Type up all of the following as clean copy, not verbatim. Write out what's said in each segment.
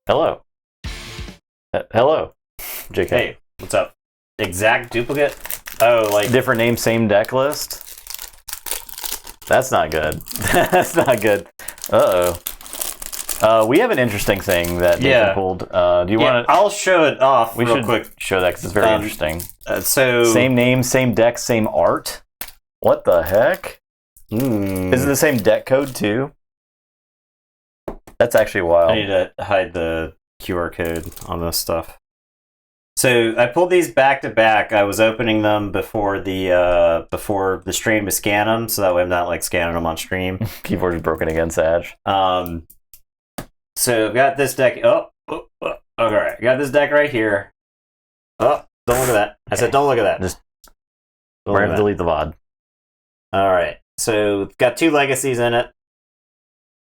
Hello. Hello, JK. Hey, what's up? Exact duplicate? Oh, like... Different name, same deck list? That's not good. That's not good. Uh-oh. We have an interesting thing that Nathan pulled. Do you want to... I'll show it off real quick. Show that because it's very interesting. So... Same name, same deck, same art? What the heck? Is it the same deck code, too? That's actually wild. I need to hide the QR code on this stuff. So I pulled these back to back. I was opening them before the stream to scan them, so that way I'm not like scanning them on stream. Keyforge is broken again, Sag. So I've got this deck. All right. I got this deck right here. Oh, don't look at that. I said don't look at that. Just we're gonna delete the VOD. All right. So it's got two legacies in it.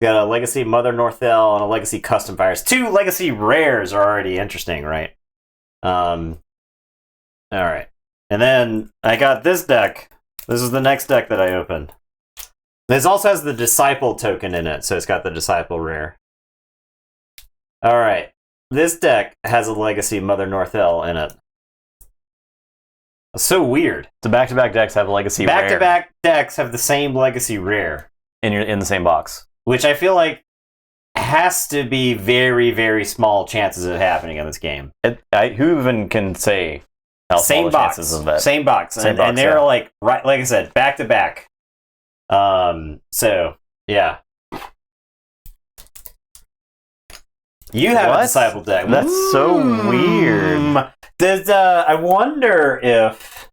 Got a Legacy Mother Northel and a Legacy Custom Fires. Two Legacy Rares are already interesting, right? All right. And then I got this deck. This is the next deck that I opened. This also has the Disciple token in it, so it's got the Disciple Rare. All right. This deck has a Legacy Mother Northel in it. It's so weird. The back-to-back decks have a Legacy Rare. Back-to-back decks have the same Legacy Rare. In the same box. Which I feel like has to be very, very small chances of happening in this game. Who even can say how small the chances of that? Same box. And they're like I said, back to back. So yeah. You have a Disciple deck. That's so weird. Does I wonder if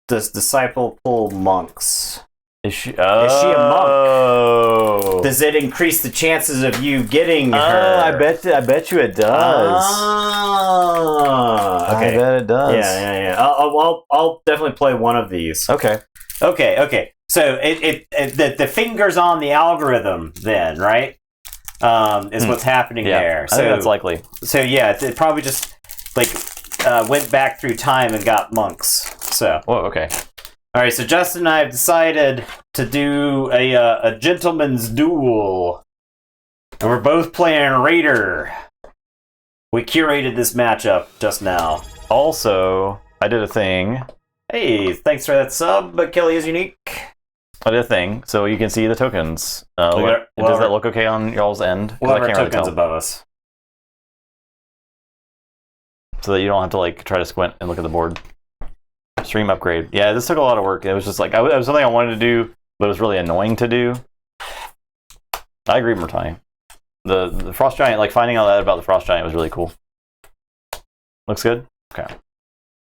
does Disciple pull monks? Is she a monk? Does it increase the chances of you getting her? I bet you it does. Okay. I bet it does. Yeah. I'll definitely play one of these. Okay. So the fingers on the algorithm then, right? Is what's happening there. I think that's likely. So yeah, it probably just like went back through time and got monks. So. Whoa. Okay. All right, so Justin and I have decided to do a gentleman's duel, and we're both playing Raider. We curated this matchup just now. Also, I did a thing. Hey, thanks for that sub, but Kelly is unique. I did a thing, so you can see the tokens. Does that look okay on y'all's end? We'll have our tokens above us. So that you don't have to like try to squint and look at the board. Stream upgrade. Yeah, this took a lot of work. It was just like, it was something I wanted to do, but it was really annoying to do. I agree, Murtai. The Frost Giant, like finding out that about the Frost Giant was really cool. Looks good? Okay.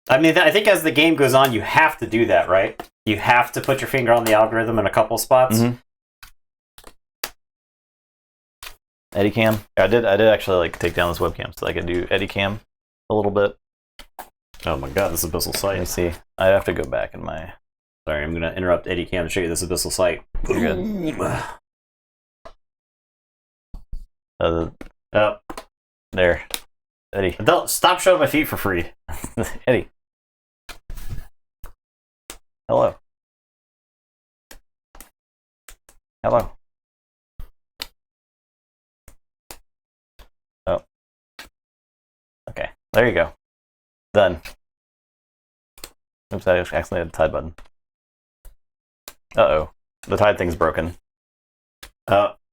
I mean, I think as the game goes on, you have to do that, right? You have to put your finger on the algorithm in a couple spots. Mm-hmm. Eddie Cam. I did actually like take down this webcam so I could do Eddie Cam a little bit. Oh my god, this Abyssal Sight. Let me see. I have to go back in my... Sorry, I'm going to interrupt Eddie Cam to show you this Abyssal Sight. You're good. There. Eddie. Stop showing my feet for free. Eddie. Hello. Hello. Oh. Okay. There you go. Done. Oops, I accidentally hit the tide button. Uh-oh. The tide thing's broken.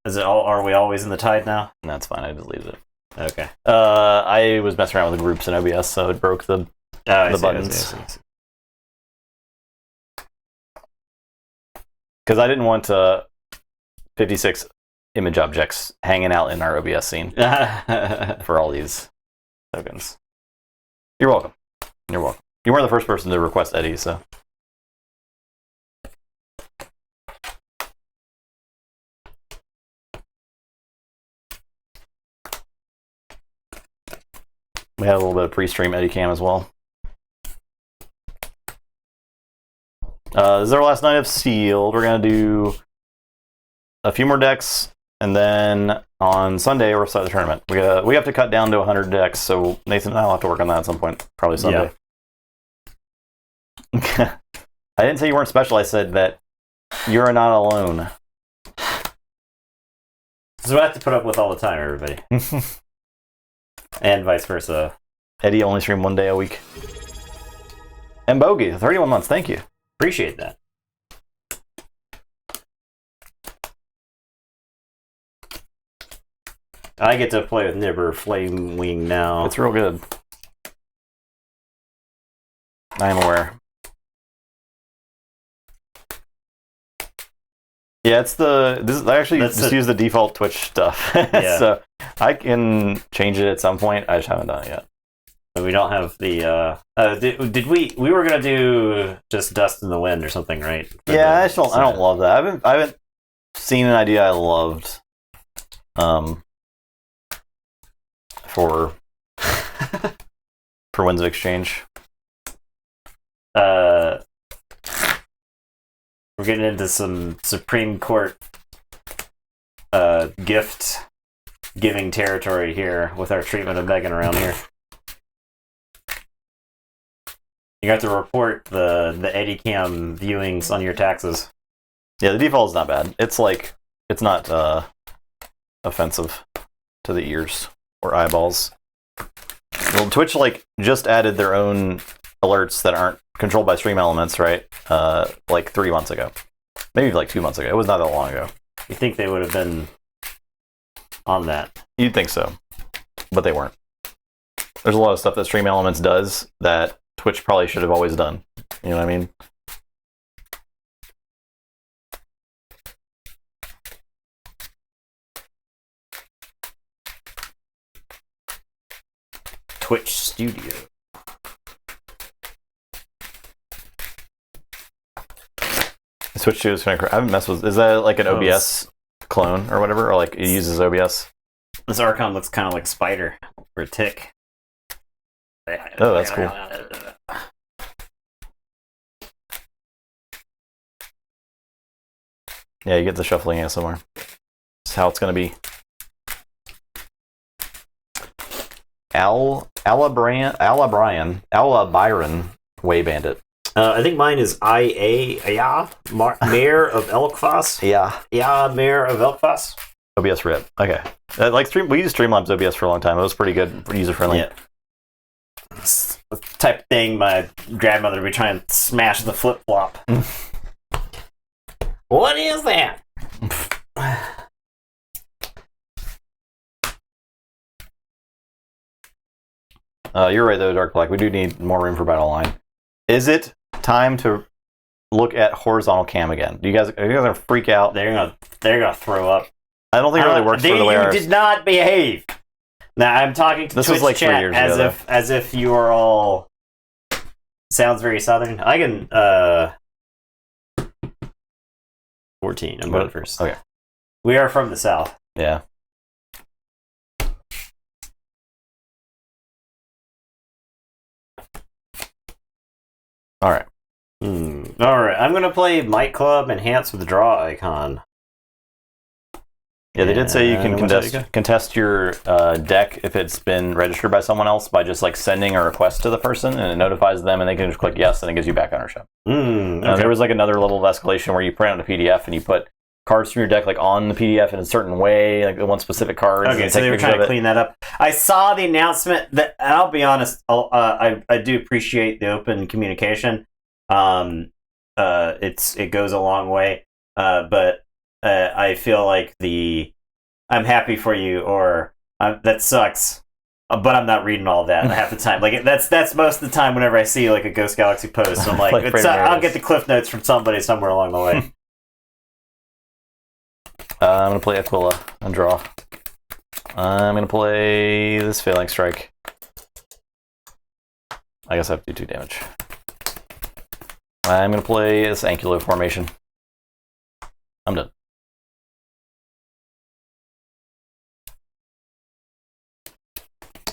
Is it all? Are we always in the tide now? No, it's fine. I deleted it. Okay. I was messing around with the groups in OBS, so it broke the buttons. Because I didn't want 56 image objects hanging out in our OBS scene for all these tokens. You're welcome. You're welcome. You weren't the first person to request Eddie, so. We had a little bit of pre-stream Eddie Cam as well. This is our last night of Sealed. We're going to do a few more decks, and then on Sunday we'll start the tournament. We have to cut down to 100 decks, so Nathan and I will have to work on that at some point, probably Sunday. Yeah. I didn't say you weren't special. I said that you're not alone. This is what I have to put up with all the time, everybody. And vice versa. Eddie only stream 1 day a week. And Bogey, 31 months, thank you. Appreciate that. I get to play with Nibber Flame Wing now. It's real good. I am aware. Yeah, it's I actually just use the default Twitch stuff. Yeah. So I can change it at some point. I just haven't done it yet. We don't have the did we were gonna do just Dust in the Wind or something, right? Yeah, I don't love that. I haven't seen an idea I loved for Winds of Exchange. We're getting into some Supreme Court gift giving territory here with our treatment of Megan around here. You got to report the Eddie Cam viewings on your taxes. Yeah, the default is not bad. It's not offensive to the ears or eyeballs. Well, Twitch just added their own alerts that aren't controlled by stream elements, right? 3 months ago, maybe 2 months ago. It was not that long ago. You think they would have been on that? You'd think so, but they weren't. There's a lot of stuff that stream elements does that Twitch probably should have always done. You know what I mean? Twitch Studio. Twitch Studio is kind of. I haven't messed with. Is that like an OBS clone or whatever, or it uses OBS? This Archon looks kind of like Spider or a tick. Oh, that's cool. Yeah, you get the shuffling ASMR. That's how it's going to be. Alla Byron, Way Bandit. I think mine is Mayor of Elkfoss. Yeah, Mayor of Elkfoss. OBS RIP. Okay. We used Streamlabs OBS for a long time. It was pretty good, user friendly. Yeah. It's the type of thing my grandmother would be trying to smash the flip flop. What is that? You're right though, Dark Black. We do need more room for battle line. Is it time to look at horizontal cam again? Are you guys gonna freak out? They're gonna throw up. I don't think it really works for the way you did not behave. Now I'm talking to this Twitch was 3 chat years ago, as if you are all. Sounds very southern. I can 14. I'm going first. Okay. We are from the south. Yeah. All right. All right. I'm gonna play Might Club Enhance with the draw icon. Yeah, they did say you can contest your deck if it's been registered by someone else by just sending a request to the person, and it notifies them, and they can just click yes, and it gives you back ownership. Okay. There was another level of escalation where you print out a PDF and you put cards from your deck on the PDF in a certain way, one specific card. Okay, so they were trying to clean that up. I saw the announcement. That I'll be honest, I do appreciate the open communication. It goes a long way, but I feel like I'm happy for you, or that sucks, but I'm not reading all that half the time. That's most of the time whenever I see a Ghost Galaxy post. I'm like, I'll get the cliff notes from somebody somewhere along the way. I'm going to play Aquila and draw. I'm going to play this Phalanx Strike. I guess I have to do 2 damage. I'm going to play this Ankylo formation. I'm done.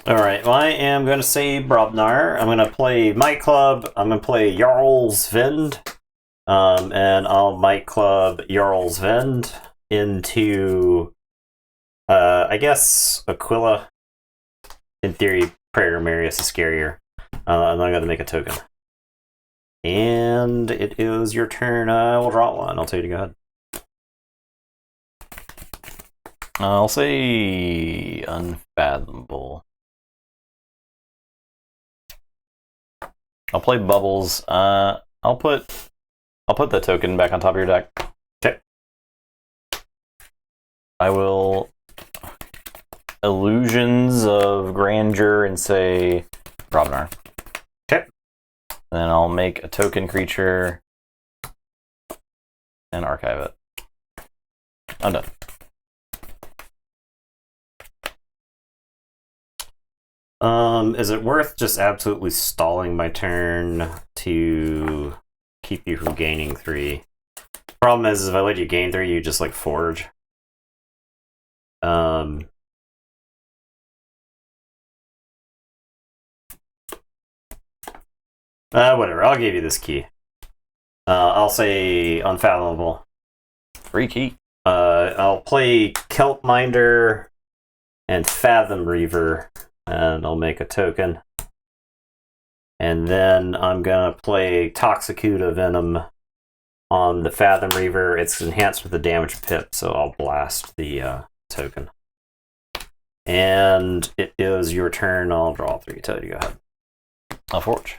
Alright, well, I am going to say Brobnar. I'm going to play Might Club. I'm going to play Jarl's Vend. And I'll Might Club Jarl's Vend into, I guess, Aquila. In theory, Praetor Marius is scarier. I'm not going to make a token. And it is your turn. I will draw one. I'll tell you to go ahead. I'll say Unfathomable. I'll play Bubbles. I'll put the token back on top of your deck. Okay. I will Illusions of Grandeur and say Robnar. Okay. Then I'll make a token creature and archive it. I'm done. Is it worth just absolutely stalling my turn to keep you from gaining 3? Problem is if I let you gain 3, you just like forge. Whatever, I'll give you this key. I'll say Unfathomable. Free key. I'll play Kelpminder and Fathom Reaver, and I'll make a token. And then I'm gonna play Toxicuda Venom on the Fathom Reaver. It's enhanced with a damage pip, so I'll blast the token. And it is your turn. I'll draw 3. Toad, you go ahead. I'll forge.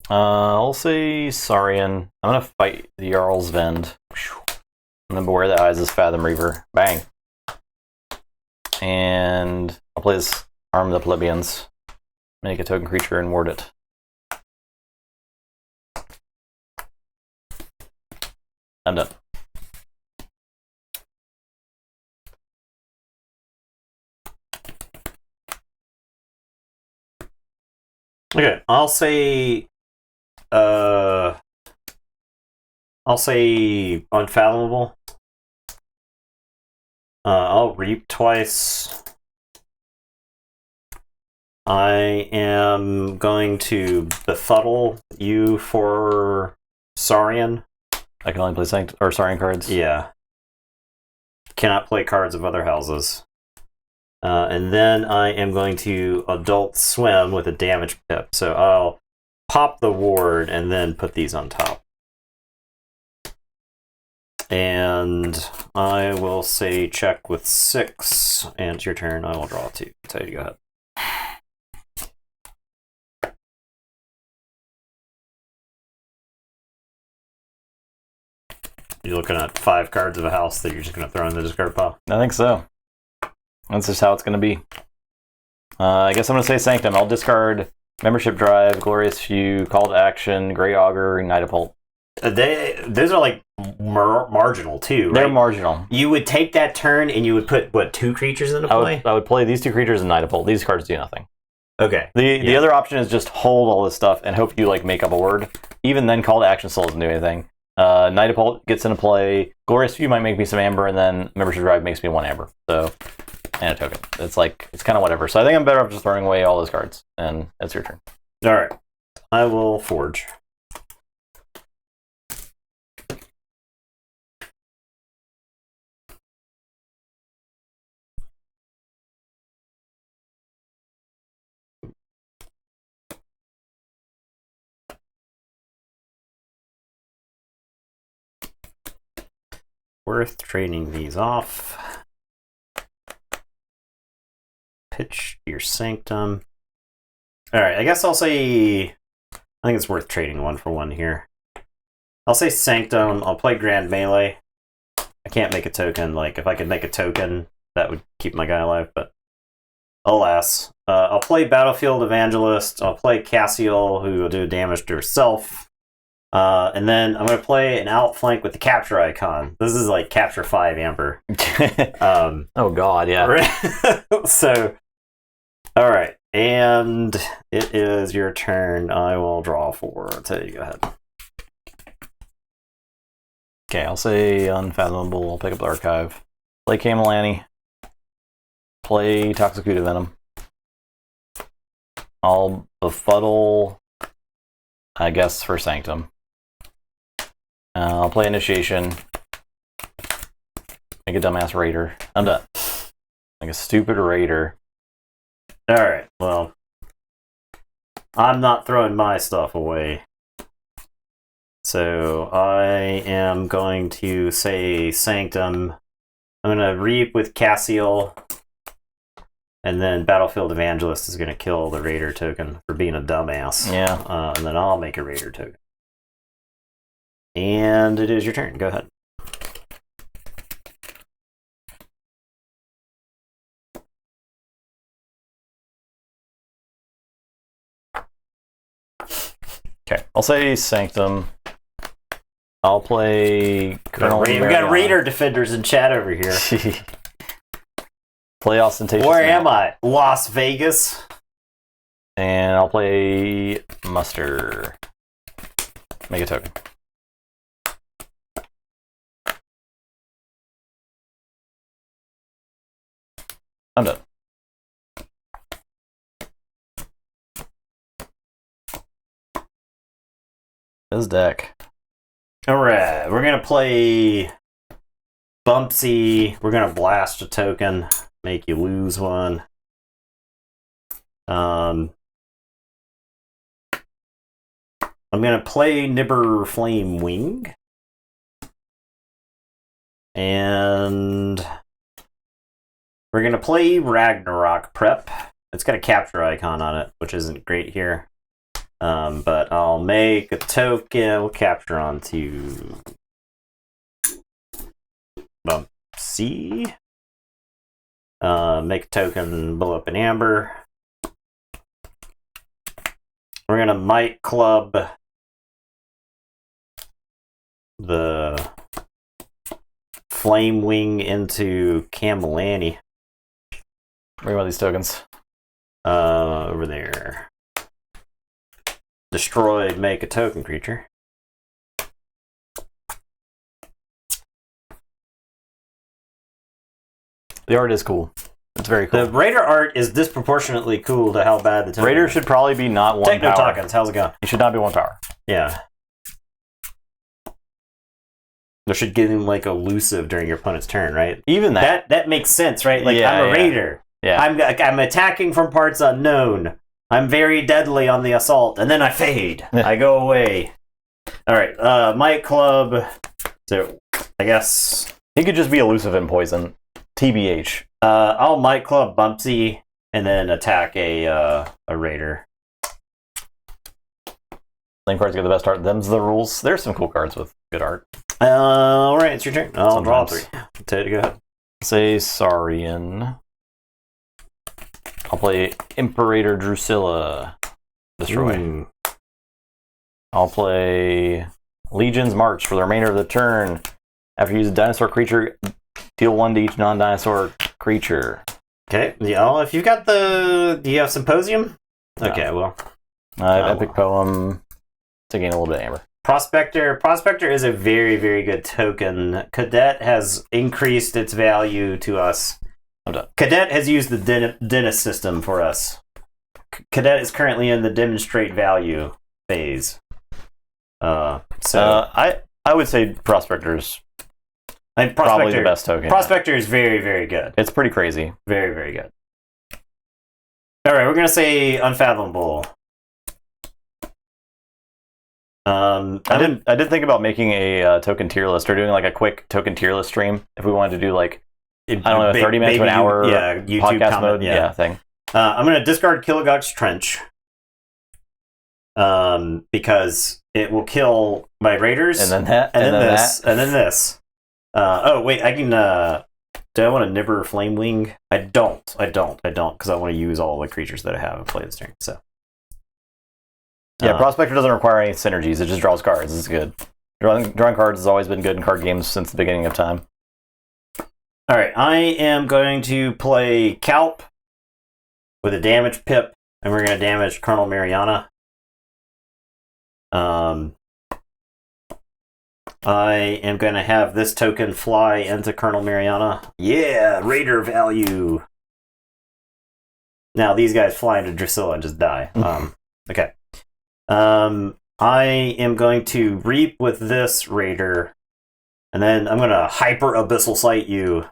I'll say Saurian. I'm gonna fight the Jarl's Vend. I'm gonna Beware the Eyes as Fathom Reaver. Bang. And I'll play this Arm the Plebeians. Make a token creature and ward it. I'm done. Okay, I'll say Unfathomable. I'll reap twice. I am going to befuddle you for Saurian. I can only play Saurian cards. Yeah. Cannot play cards of other houses. And then I am going to Adult Swim with a damage pip. So I'll pop the ward and then put these on top. And I will say check with 6. And it's your turn. I will draw 2. So you go ahead. You're looking at 5 cards of a house that you're just going to throw in the discard pile? I think so. That's just how it's going to be. I guess I'm going to say Sanctum. I'll discard Membership Drive, Glorious Few, Call to Action, Grey Augur, Ignite a Pulp. Those are like marginal too, right? They're marginal. You would take that turn and you would put, what, 2 creatures into play? I would play these 2 creatures and Ignite a Pulp. These cards do nothing. Okay. The other option is just hold all this stuff and hope you like make up a word. Even then, Call to Action still doesn't do anything. Ignite a Pulp gets into play. Glorious Few might make me some amber, and then Membership Drive makes me 1 amber. So, and a token. It's kind of whatever. So I think I'm better off just throwing away all those cards, and it's your turn. All right. I will forge. Worth trading these off. Pitch your Sanctum. Alright, I guess I'll say... I think it's worth trading 1 for 1 here. I'll say Sanctum. I'll play Grand Melee. I can't make a token. Like, if I could make a token, that would keep my guy alive, but... Alas. I'll play Battlefield Evangelist. I'll play Cassiel, who will do damage to herself. And then I'm going to play an outflank with the capture icon. This is like capture 5 amber. Oh god, yeah. So, alright. And it is your turn. I will draw 4. So you go ahead. Okay, I'll say Unfathomable. I'll pick up the archive. Play Camelani. Play Toxicuda Venom. I'll befuddle, I guess, for Sanctum. I'll play Initiation. Make a dumbass raider. I'm done. Like a stupid raider. Alright, well. I'm not throwing my stuff away. So I am going to say Sanctum. I'm going to Reap with Cassiel. And then Battlefield Evangelist is going to kill the Raider token for being a dumbass. Yeah. And then I'll make a Raider token. And it is your turn. Go ahead. Okay. I'll say Sanctum. I'll play Colonel. We got Raider defenders in chat over here. Play Ostentatious. Where am I? Las Vegas. And I'll play Muster. Make a token. I'm done. This deck. Alright, we're gonna play Bumpsy. We're gonna blast a token, make you lose one. I'm gonna play Nibber Flame Wing. And we're gonna play Ragnarok Prep. It's got a capture icon on it, which isn't great here. But I'll make a token. We'll capture onto Bumpsy. Make a token, blow up an amber. We're gonna Might Club the Flame Wing into Camelani. Bring one of these tokens. Over there. Destroy, make a token creature. The art is cool. It's very cool. The Raider art is disproportionately cool to how bad the token Raider is. should probably be not one Techno power. tokens, how's it going? He should not be 1 power. Yeah. There should give him like elusive during your opponent's turn, right? Even That makes sense, right? Like Yeah, I'm a yeah. Raider. Yeah. I'm attacking from parts unknown. I'm very deadly on the assault, and then I fade. I go away. All right, Might Club. So I guess He could just be elusive and poison. TBH. I'll Might Club Bumpsy and then attack a Raider. Same cards get the best art. Them's the rules. There's some cool cards with good art. All right, it's your turn. I'll draw Sometimes. 3. Ted, go ahead. Say Saurian. I'll play Imperator Drusilla. Destroy. Ooh. I'll play Legion's March for the remainder of the turn. After you use a dinosaur creature, deal 1 to each non-dinosaur creature. Okay, yeah. If you've got do you have Symposium? No. Okay, well. I have Epic Poem to gain a little bit of amber. Prospector is a very, very good token. Cadet has increased its value to us. I'm done. Cadet has used the Dentist system for us. Cadet is currently in the demonstrate value phase. I would say Prospector's Prospector, probably the best token. Prospector is very, very good. It's pretty crazy. Very, very good. All right, we're gonna say Unfathomable. I did think about making a token tier list or doing like a quick token tier list stream if we wanted to do like I don't know, 30 minutes to an hour YouTube podcast comment, mode yeah. thing. I'm going to discard Kilogog's Trench because it will kill my Raiders. And then that. And then this. And then this. Oh, wait, I can... do I want to Nibber Flame Wing? I don't, because I want to use all the creatures that I have and play this turn, so... Yeah, Prospector doesn't require any synergies. It just draws cards. It's good. Drawing cards has always been good in card games since the beginning of time. All right, I am going to play Calp with a damage pip, and we're going to damage Colonel Mariana. I am going to have this token fly into Colonel Mariana. Yeah, Raider value. Now these guys fly into Drusilla and just die. Okay. I am going to Reap with this Raider, and then I'm going to Hyper Abyssal Sight you,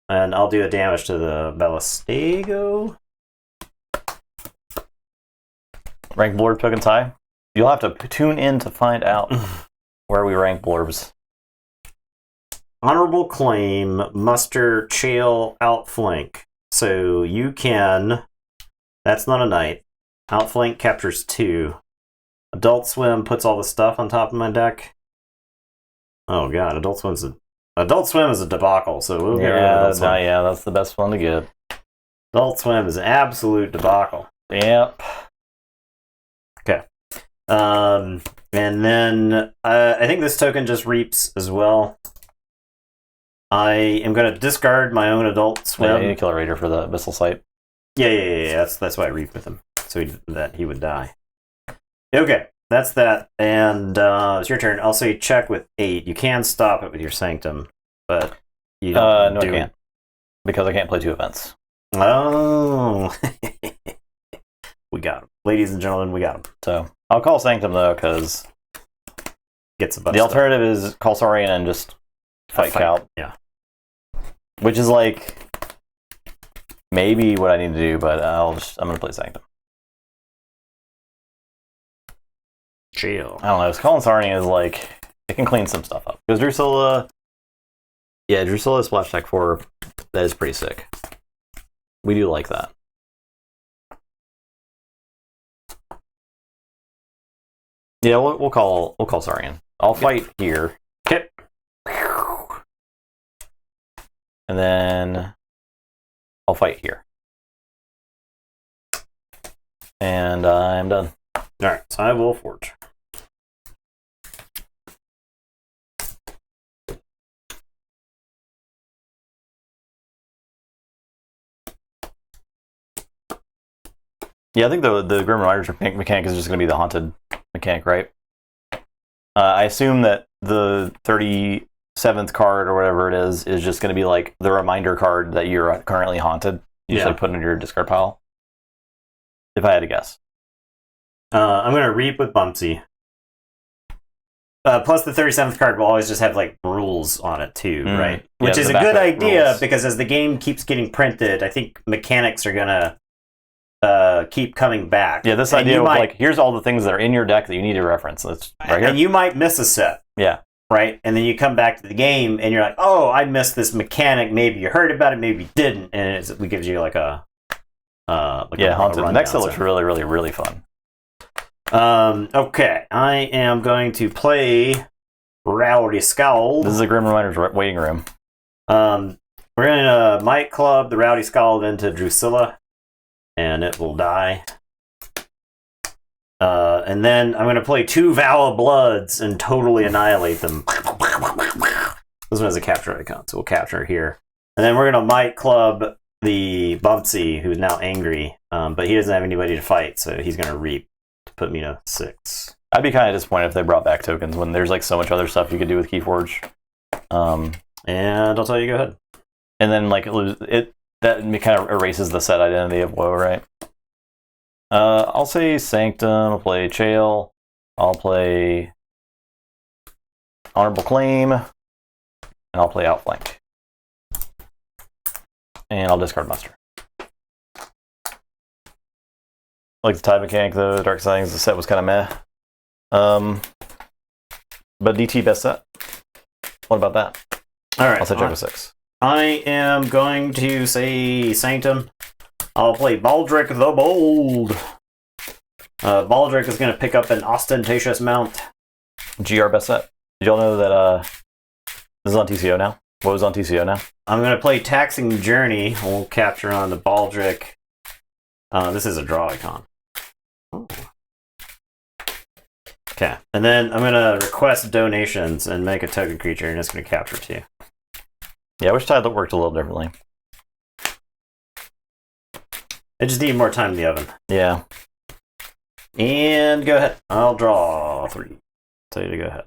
and I'll do a damage to the Ballistego. Rank board tokens high. You'll have to tune in to find out. Where we rank Blorbs? Honorable Claim, Muster, Chael, Outflank. So you can... That's not a knight. Outflank captures 2. Adult Swim puts all the stuff on top of my deck. Oh god, Adult Swim is a debacle, so we'll get rid of Adult Swim. Yeah, that's the best one to get. Adult Swim is an absolute debacle. Yep. Okay. And then I think this token just reaps as well. I am going to discard my own Adult Swim. Yeah, you need to kill a Raider for the Abyssal Sight. Yeah. That's why I reaped with him, so that he would die. Okay, that's that. And it's your turn. I'll say check with 8. You can stop it with your Sanctum, but you don't no, I can't. Because I can't play 2 events. Oh. We got him. Ladies and gentlemen, we got him. So I'll call Sanctum, though, because gets a bunch the alternative is call Saurian and just fight Cal. Yeah. Which is like maybe what I need to do, but I'm going to play Sanctum. Chill. I don't know. Calling Saurian is like, it can clean some stuff up. Because Drusilla, Splash Attack 4, that is pretty sick. We do like that. Yeah, we'll call Saurian. I'll fight here. Okay. And then I'll fight here. And I'm done. Alright, so I will forge. Yeah, I think the Grim Rider mechanic is just going to be the haunted mechanic, right? I assume that the 37th card or whatever it is just going to be like the reminder card that you're currently haunted. You just like put it in your discard pile. If I had to guess. I'm going to reap with Bumpsy. Plus the 37th card will always just have like rules on it too, right? Which is a good idea because as the game keeps getting printed, I think mechanics are going to keep coming back. Yeah, this idea of like, here's all the things that are in your deck that you need to reference. That's right here. And you might miss a set. Yeah. Right? And then you come back to the game and you're like, oh, I missed this mechanic. Maybe you heard about it, maybe you didn't. And it gives you like a... Haunted. Next, it looks really, really, really fun. Okay. I am going to play Rowdy Scald. This is a Grim Reminder's waiting room. We're going to Might Club the Rowdy Scald into Drusilla. And it will die. And then I'm going to play 2 Vow of Bloods and totally annihilate them. This one has a capture icon, so we'll capture it here. And then we're going to Might Club the Bumpsy, who's now angry. But he doesn't have anybody to fight, so he's going to reap to put me to 6. I'd be kind of disappointed if they brought back tokens when there's like so much other stuff you could do with Keyforge. And I'll tell you, go ahead. And then like that kind of erases the set identity of WoW, right? I'll say Sanctum, I'll play Chael, I'll play Honorable Claim, and I'll play Outflank. And I'll discard Muster. Like the Tide mechanic though, Dark Sightings, the set was kind of meh. But DT best set. What about that? Alright. I'll say check with 6. I am going to say Sanctum. I'll play Baldric the Bold. Baldric is going to pick up an ostentatious mount. GR best set. Did y'all know that this is on TCO now? What was on TCO now? I'm going to play Taxing Journey. We'll capture on the Baldric. This is a draw icon. Okay. And then I'm going to request donations and make a token creature, and it's going to capture 2. Yeah, I wish Tide worked a little differently. I just need more time in the oven. Yeah. And go ahead. I'll draw 3. Tell you to go ahead.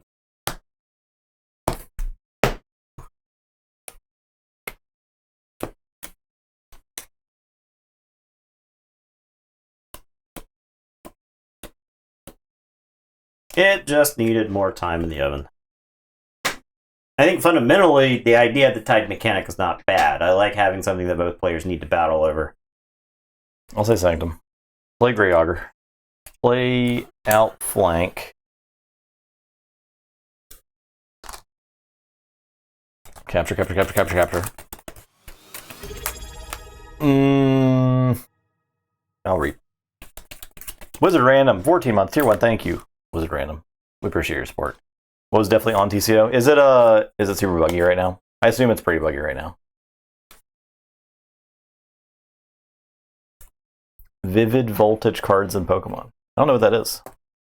It just needed more time in the oven. I think fundamentally, the idea of the Tide mechanic is not bad. I like having something that both players need to battle over. I'll say Sanctum. Play Grey Augur. Play Outflank. Capture. I'll reap. Wizard Random, 14 month, tier 1, thank you. Wizard Random. We appreciate your support. What was definitely on TCO? Is it super buggy right now? I assume it's pretty buggy right now. Vivid voltage cards in Pokemon. I don't know what that is,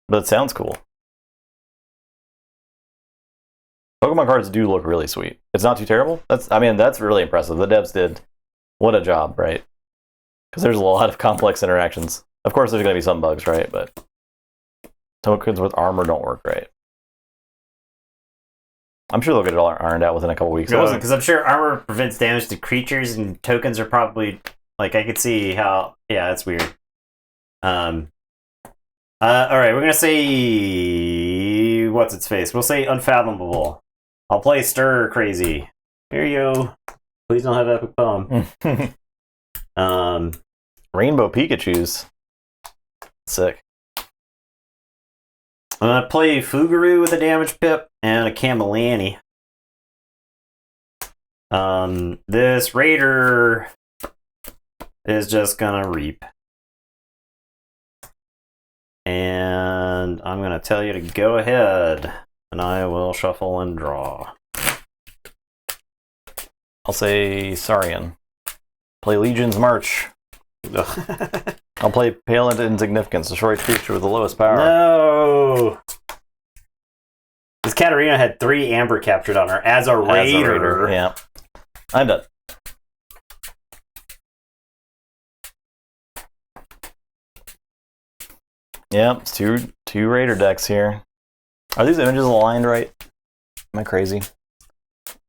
but it sounds cool. Pokemon cards do look really sweet. It's not too terrible. That's really impressive. The devs did. What a job, right? Because there's a lot of complex interactions. Of course, there's going to be some bugs, right? But tokens with armor don't work right. I'm sure they'll get it all ironed out within a couple weeks. Because I'm sure armor prevents damage to creatures, and tokens are probably like I could see how. Yeah, that's weird. All right, we're gonna say what's its face. We'll say unfathomable. I'll play Stir Crazy. Here you go. Please don't have epic poem. Rainbow Pikachu's sick. I'm gonna play Fuguru with a damage pip and a Camelani. This Raider is just gonna reap. And I'm gonna tell you to go ahead, and I will shuffle and draw. I'll say Saurian. Play Legion's March. I'll play Pale into Insignificance, destroy creature with the lowest power. No! This Katarina had 3 amber captured on her as a raider. Yeah. I'm done. Yeah, it's two raider decks here. Are these images aligned right? Am I crazy?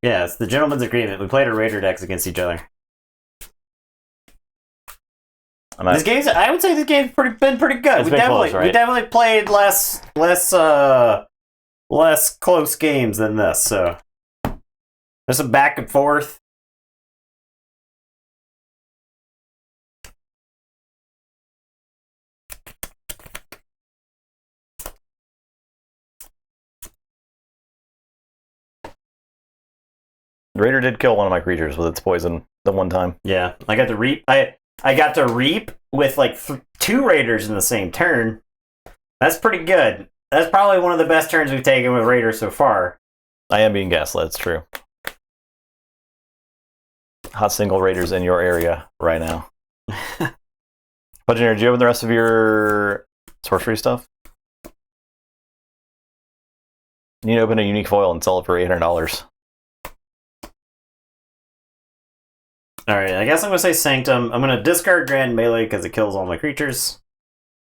Yeah, it's the gentleman's agreement. We played our raider decks against each other. I would say this game's been pretty good. We definitely played less close games than this. So there's some back and forth. Raider did kill one of my creatures with its poison the one time. Yeah, I got to reap. I got to reap with like 2 raiders in the same turn. That's pretty good. That's probably one of the best turns we've taken with raiders so far. I am being gaslit. It's true. Hot single raiders in your area right now. Budgeteer, do you have the rest of your sorcery stuff? You need to open a unique foil and sell it for $800. Alright, I guess I'm going to say Sanctum. I'm going to discard Grand Melee because it kills all my creatures.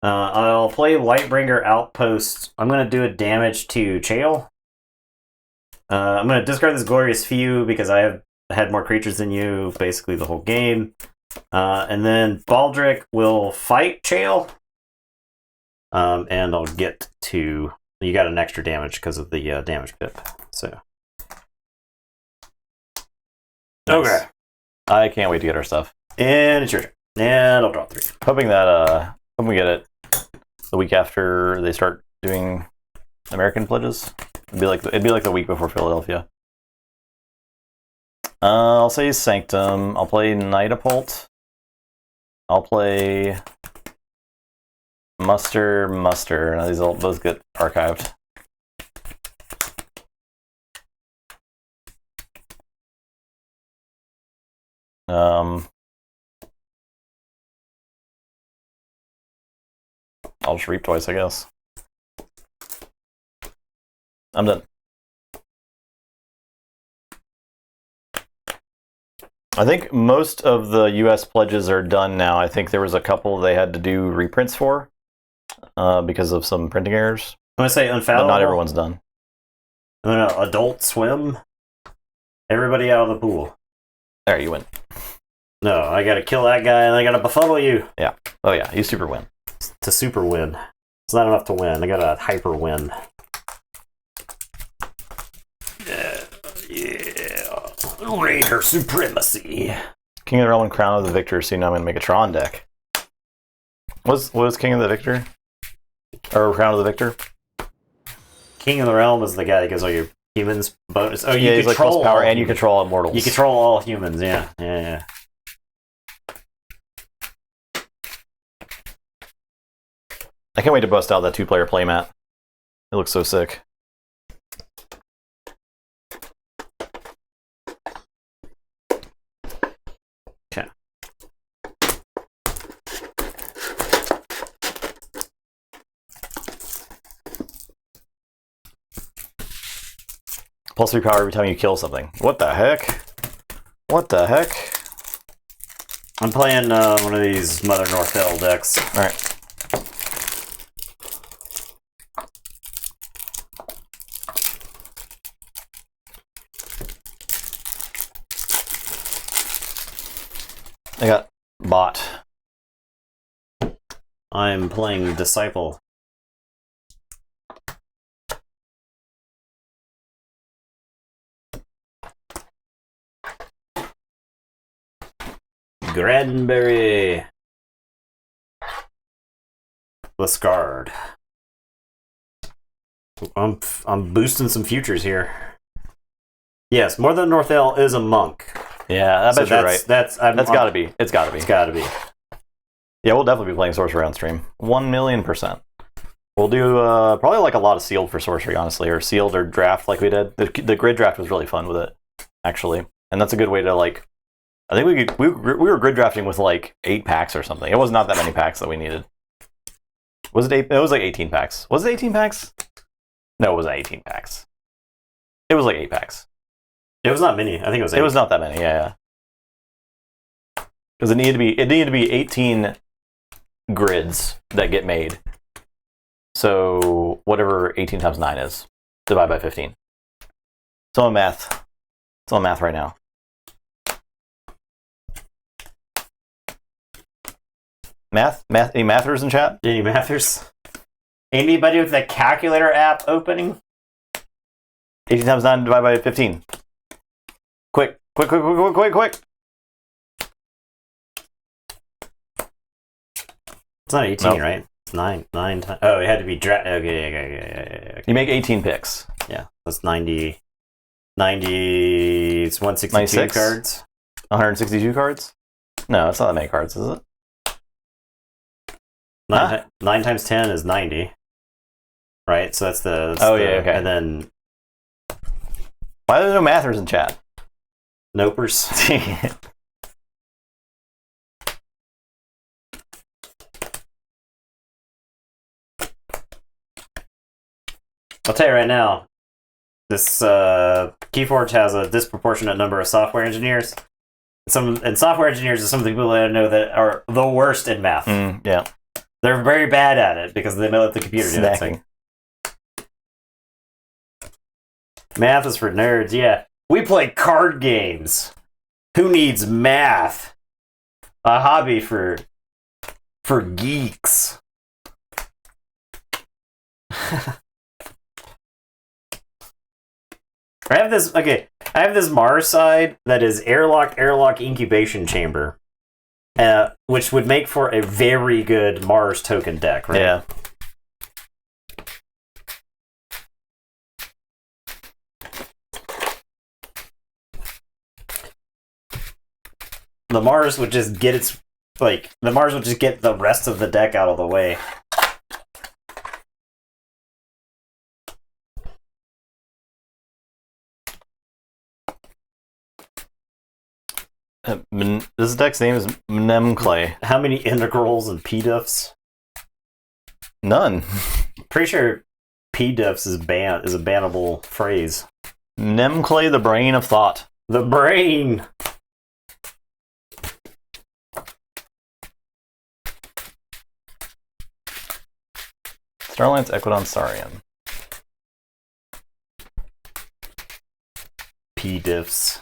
I'll play Lightbringer Outpost. I'm going to do a damage to Chael. I'm going to discard this Glorious Few because I have had more creatures than you basically the whole game. And then Baldric will fight Chael. And I'll get to... You got an extra damage because of the damage pip. So. Nice. Okay. I can't wait to get our stuff. And it's your turn. And I'll draw 3. Hoping that when we get it the week after they start doing American pledges. It'd be like the week before Philadelphia. I'll say Sanctum. I'll play Nightapult. I'll play Muster. Now these will both get archived. I'll just reap twice, I guess. I'm done. I think most of the US pledges are done now. I think there was a couple they had to do reprints for because of some printing errors. I'm going to say Unfathomable. But not everyone's done. I'm going to Adult Swim. Everybody out of the pool. There, you win. No, I got to kill that guy and I got to befuddle you. Yeah. Oh yeah, you super win. To super win. It's not enough to win. I got to hyper win. Yeah. Raider Supremacy. King of the Realm and Crown of the Victor, so now I'm going to make a Tron deck. What was King of the Victor? Or Crown of the Victor? King of the Realm is the guy that gives all your Humans bonus. Oh, Yeah, you he's like control plus power, all and you humans. control immortals. You control all humans. Yeah. I can't wait to bust out that 2-player playmat. It looks so sick. Okay. Plus 3 power every time you kill something. What the heck? What the heck? I'm playing one of these Mother Northell decks. All right. I got bot. I'm playing Disciple. Granberry. Lascard. I'm boosting some futures here. Yes, More Than Northell is a monk. Yeah, I bet you're right. That's gotta be. It's gotta be. It's gotta be. Yeah, we'll definitely be playing Sorcery on stream. 1,000,000%. We'll do probably like a lot of sealed for Sorcery, honestly, or sealed or draft like we did. The grid draft was really fun with it, actually, and that's a good way to like. I think we were grid drafting with like 8 packs or something. It was not that many packs that we needed. Was it 8? It was like 18 packs. Was it 18 packs? No, it wasn't 18 packs. It was like 8 packs. It was not many. I think it was 8. It was not that many. Yeah. Because it needed to be 18 grids that get made. So whatever 18 times 9 is, divide by 15. It's on math. It's on math right now. Math? Any mathers in chat? Any mathers? Anybody with the calculator app opening? 18 times 9 divided by 15. Quick. It's not 18, Nope. right? It's 9 times. Oh, it had to be okay. You make 18 picks. Yeah, that's 90. It's 162 96? cards. 162 cards? No, it's not that many cards, is it? 9 times 10 is 90. Right? So that's the. Yeah, okay. And then. Why are there no mathers in chat? Nopers. I'll tell you right now, this Keyforge has a disproportionate number of software engineers. And software engineers are some of the people that I know that are the worst in math. Yeah. They're very bad at it because they let the computer do that thing. Math is for nerds, yeah. We play card games. Who needs math? A hobby for geeks. I have this Mars side that is airlock incubation chamber, which would make for a very good Mars token deck, right? Yeah. The Mars would just get the rest of the deck out of the way. This deck's name is Mnemclay. How many integrals and pdiffs? None. Pretty sure pdiffs is a bannable phrase. Mnemclay, the brain of thought. The brain. Starlance Equidon Saurian. Pdiffs.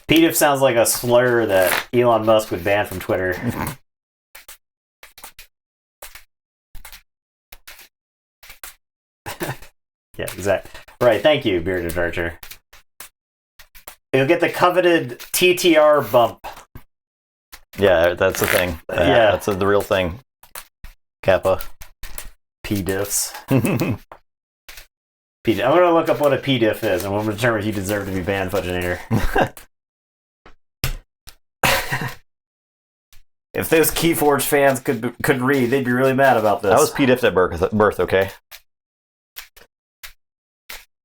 Pdiff sounds like a slur that Elon Musk would ban from Twitter. Yeah, exactly. Right, thank you, Bearded Archer. You'll get the coveted TTR bump. Yeah, that's the thing. Yeah. That's the real thing. Kappa. Pdiffs. I'm gonna look up what a PDIF is, and we'll determine if you deserve to be banned, Fudgeinator. If those Keyforge fans could read, they'd be really mad about this. I was PDIF'd at birth, okay?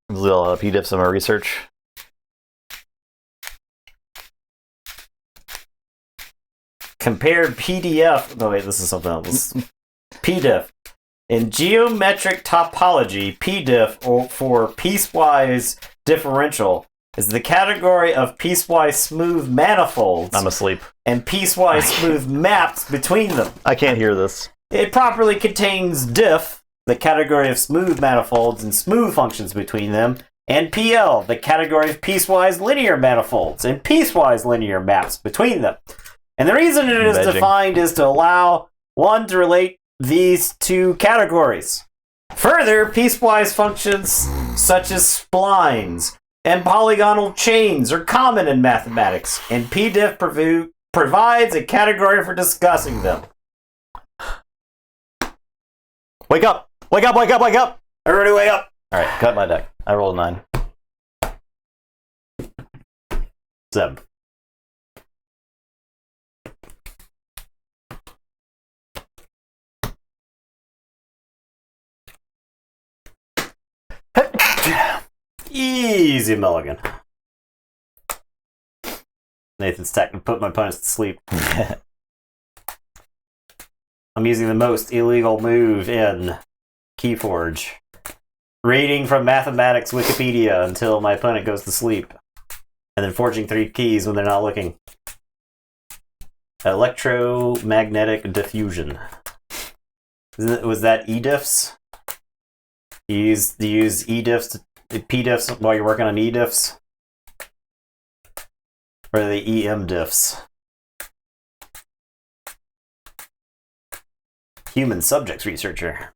There's a little PDIFs in my research. Compare PDF. No, wait, this is something else. PDIF. In geometric topology, PDIF, for piecewise differential, is the category of piecewise smooth manifolds. I'm asleep. And piecewise smooth maps between them. I can't hear this. It properly contains diff, the category of smooth manifolds and smooth functions between them, and PL, the category of piecewise linear manifolds and piecewise linear maps between them. And the reason it is defined is to allow one to relate these two categories. Further, piecewise functions such as splines and polygonal chains are common in mathematics, and PDIF provides a category for discussing them. Wake up! Wake up, wake up, wake up! Everybody wake up! Alright, cut my deck. I rolled a 9. 7. Easy mulligan. Nathan's tech to put my opponents to sleep. I'm using the most illegal move in Keyforge. Reading from mathematics Wikipedia until my opponent goes to sleep. And then forging 3 keys when they're not looking. Electromagnetic diffusion. Was that EDIFs? Do you use EDIFs, PDIFs while you're working on EDIFs? Or are they EM diffs? Human subjects researcher.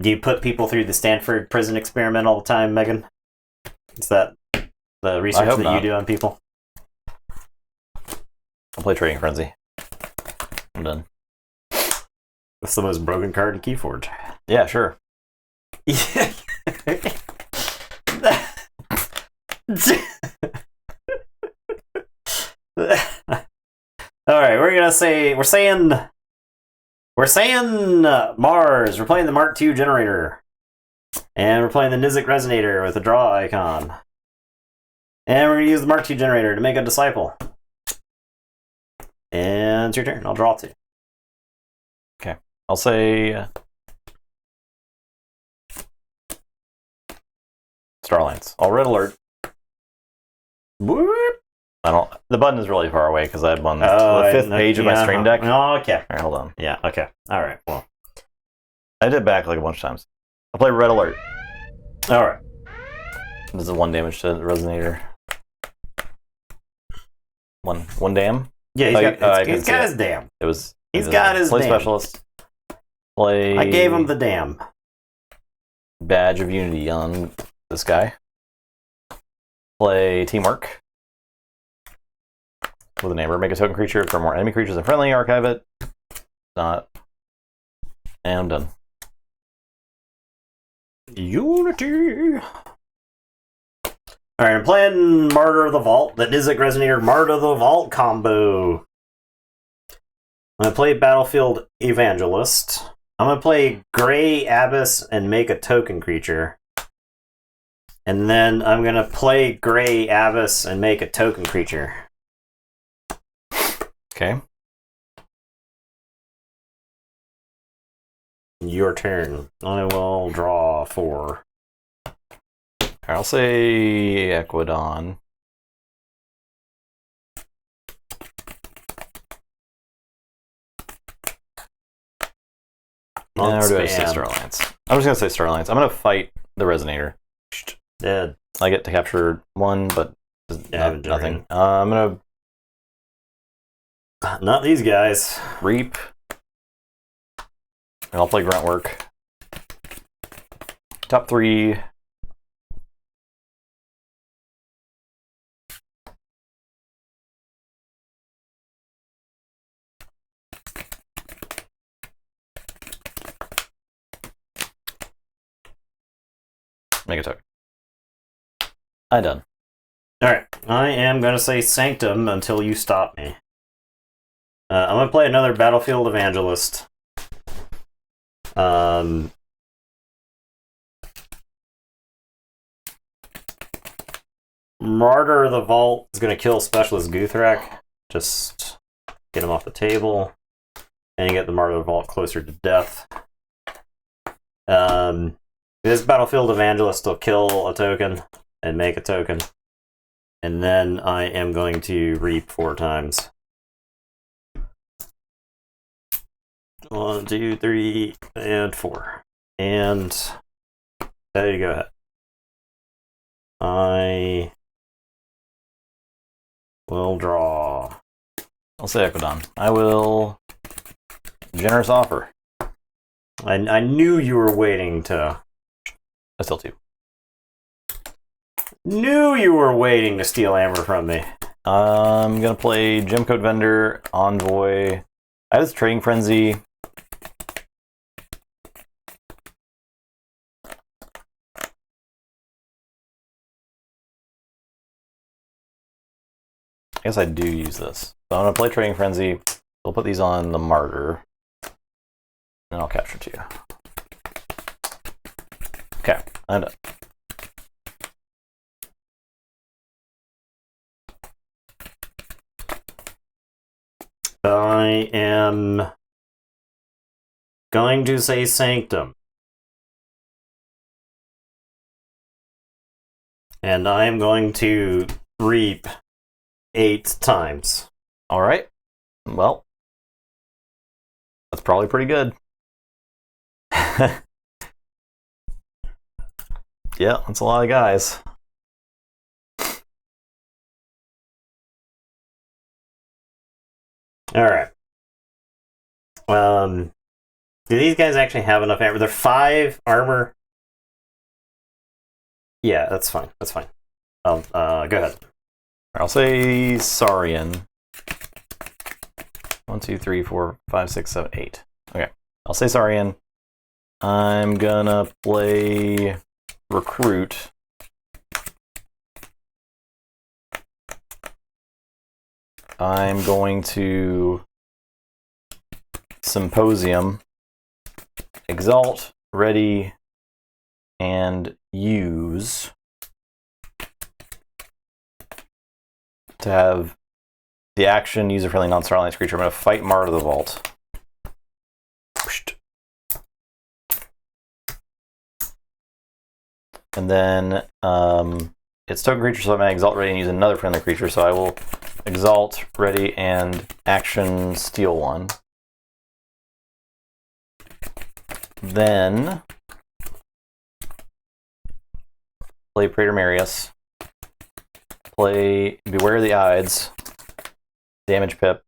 Do you put people through the Stanford prison experiment all the time, Megan? Is that the research that you do on people? I'll play Trading Frenzy. I'm done. That's the most broken card in Keyforge. Yeah, sure. Alright, we're saying Mars. We're playing the Mark II generator. And we're playing the Nizic Resonator with a draw icon. And we're going to use the Mark II generator to make a disciple. And it's your turn. I'll draw 2. Okay. I'll say Starlines. All red alert. Whoop. The button is really far away because I'm on the 5th page of my stream deck. Oh, okay. Alright, hold on. Yeah, okay. Alright, well. I did back like a bunch of times. I'll play red alert. Alright. This is 1 damage to the Resonator. One dam? Yeah, he's got his dam. He's got his play dam. Specialist. Play. I gave him the dam. Badge of Unity on this guy. Play Teamwork. With a neighbor. Make a token creature for more enemy creatures than friendly. Archive it. Not. And I'm done. Unity. Alright, I'm playing Martyr of the Vault. The Nizic Resonator Martyr of the Vault combo. I'm going to play Battlefield Evangelist. I'm going to play Grey Abyss and make a token creature. And then I'm going to play Grey Abyss and make a token creature. Okay. Your turn. I will draw 4. I'll say Equidon. Or do I say Starlines? I'm just going to say Starlines. I'm going to fight the Resonator. Dead. I get to capture 1, but nothing. I'm going to... Not these guys. Reap. And I'll play Gruntwork. Top 3. Make a token. I'm done. Alright, I am going to say Sanctum until you stop me. I'm going to play another Battlefield Evangelist. Martyr of the Vault is going to kill Specialist Guthrak. Just get him off the table. And you get the Martyr of the Vault closer to death. This Battlefield Evangelist will kill a token and make a token. And then I am going to reap 4 times. 1, 2, 3, and 4. And there you go. I will draw. I'll say Ecodon. I will generous offer. I knew you were waiting to. I still 2. Knew you were waiting to steal Amber from me. I'm gonna play Gem Code Vendor, Envoy. I have this Trading Frenzy. I guess I do use this. So I'm gonna play Trading Frenzy. We'll put these on the Martyr. And I'll capture 2. Okay, I'm done. I am going to say Sanctum. And I am going to reap 8 times. Alright. Well, that's probably pretty good. Yeah, that's a lot of guys. Alright. Do these guys actually have enough armor? They're 5 armor. Yeah, that's fine. That's fine. Go ahead. I'll say Saurian. 1, 2, 3, 4, 5, 6, 7, 8. Okay. I'll say Saurian. I'm gonna play Recruit. I'm going to Symposium, Exalt, Ready, and Use to have the action user-friendly non-starlight creature. I'm going to fight Martyr of the Vault. And then it's token creature, so I'm going to Exalt, Ready, and use another friendly creature. So I will Exalt, Ready, and action steal 1. Then play Praetor Marius. Play Beware the Ides. Damage Pip.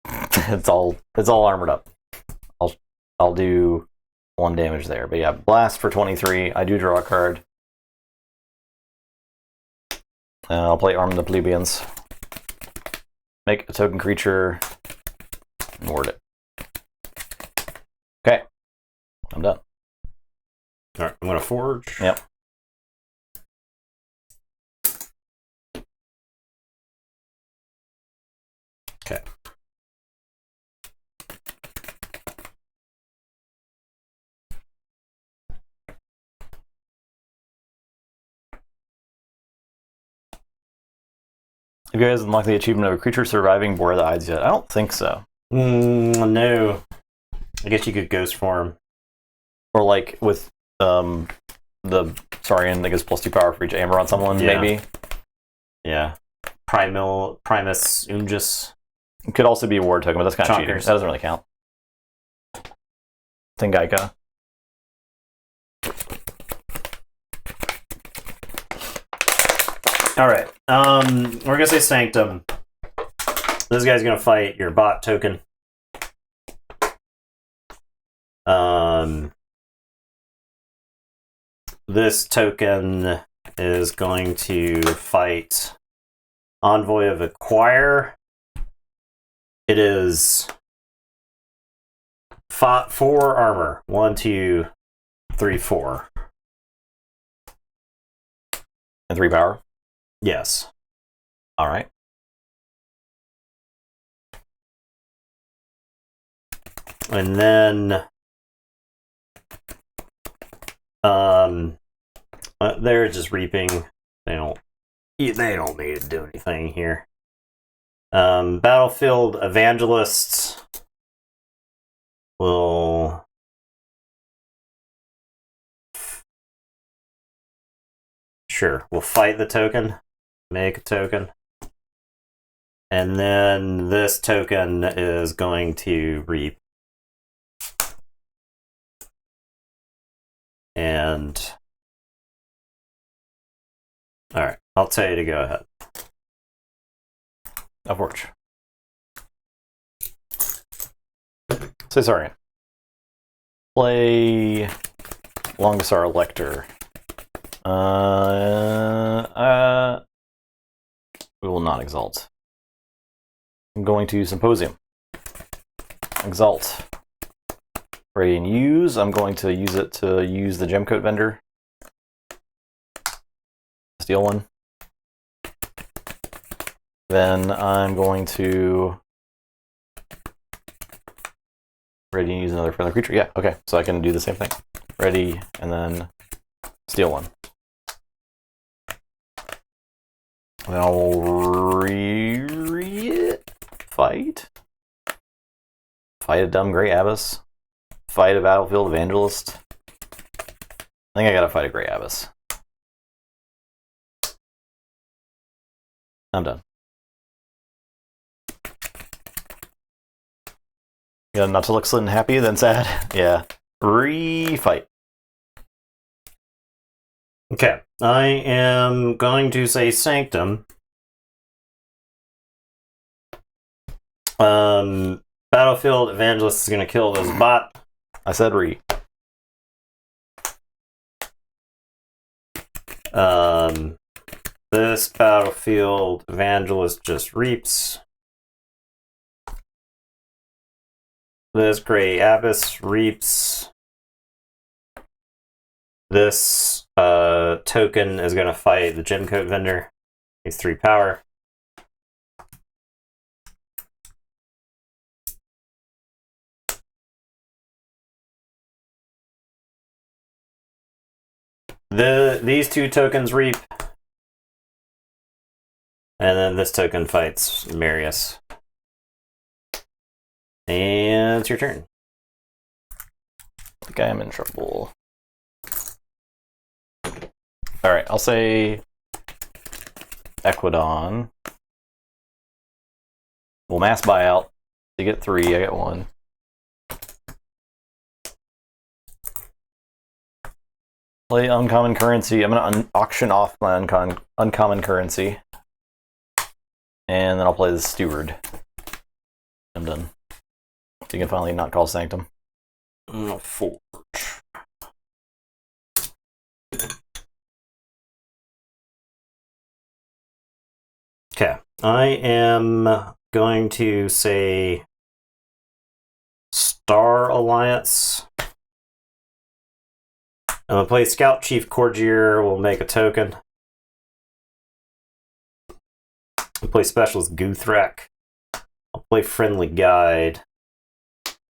it's all armored up. I'll do 1 damage there. But yeah, Blast for 23. I do draw a card. I'll play Arm the Plebeians. Make a token creature and ward it. Okay. I'm done. Alright, I'm going to forge. Yep. Okay. Have you guys unlocked the achievement of a creature surviving Beware the Ides yet? I don't think so. No. I guess you could ghost form. Or like with the Saurian that gives +2 power for each Amber on someone, Yeah. maybe. Yeah. Primus Ungus. It could also be a ward token, but that's kind of cheating. Chonkers. That doesn't really count. Tengaika. Alright. We're gonna say Sanctum. This guy's gonna fight your bot token. This token is going to fight Envoy of Acquire. It is 4 armor. 1, 2, 3, 4. And 3 power? Yes. Alright. And then they're just reaping. They don't need to do anything here. Battlefield Evangelists will we'll fight the token, make a token. And then this token is going to reap. And alright, I'll tell you to go ahead. Upward. Say sorry. Play Longsar Lector. We will not exalt. I'm going to Symposium. Exalt. Ready and use. I'm going to use it to use the Gemcoat vendor. Steal one. Then I'm going to ready and use another friendly creature. Yeah, okay. So I can do the same thing. Ready and then steal one. Then I'll fight. Fight a dumb Grey Abyss. Fight a Battlefield Evangelist. I think I gotta fight a Grey Abyss. I'm done. Yeah, not to look sudden happy, then sad. Yeah. Re-fight. Okay. I am going to say Sanctum. Battlefield Evangelist is going to kill this bot. I said re. This Battlefield Evangelist just reaps. This Grey Abyss reaps. This token is going to fight the Gemcoat vendor. He's 3 power. These 2 tokens reap. And then this token fights Marius. And it's your turn. I think I am in trouble. Alright, I'll say Equidon. We'll mass buyout. You get 3, I get 1. Play uncommon currency. I'm going to auction off my uncommon currency. And then I'll play the Steward. I'm done. So you can finally not call Sanctum. Forge. Okay. I am going to say Star Alliance. I'm going to play Scout Chief Courtier. We'll make a token. I'll play Specialist Guthrek. I'll play Friendly Guide.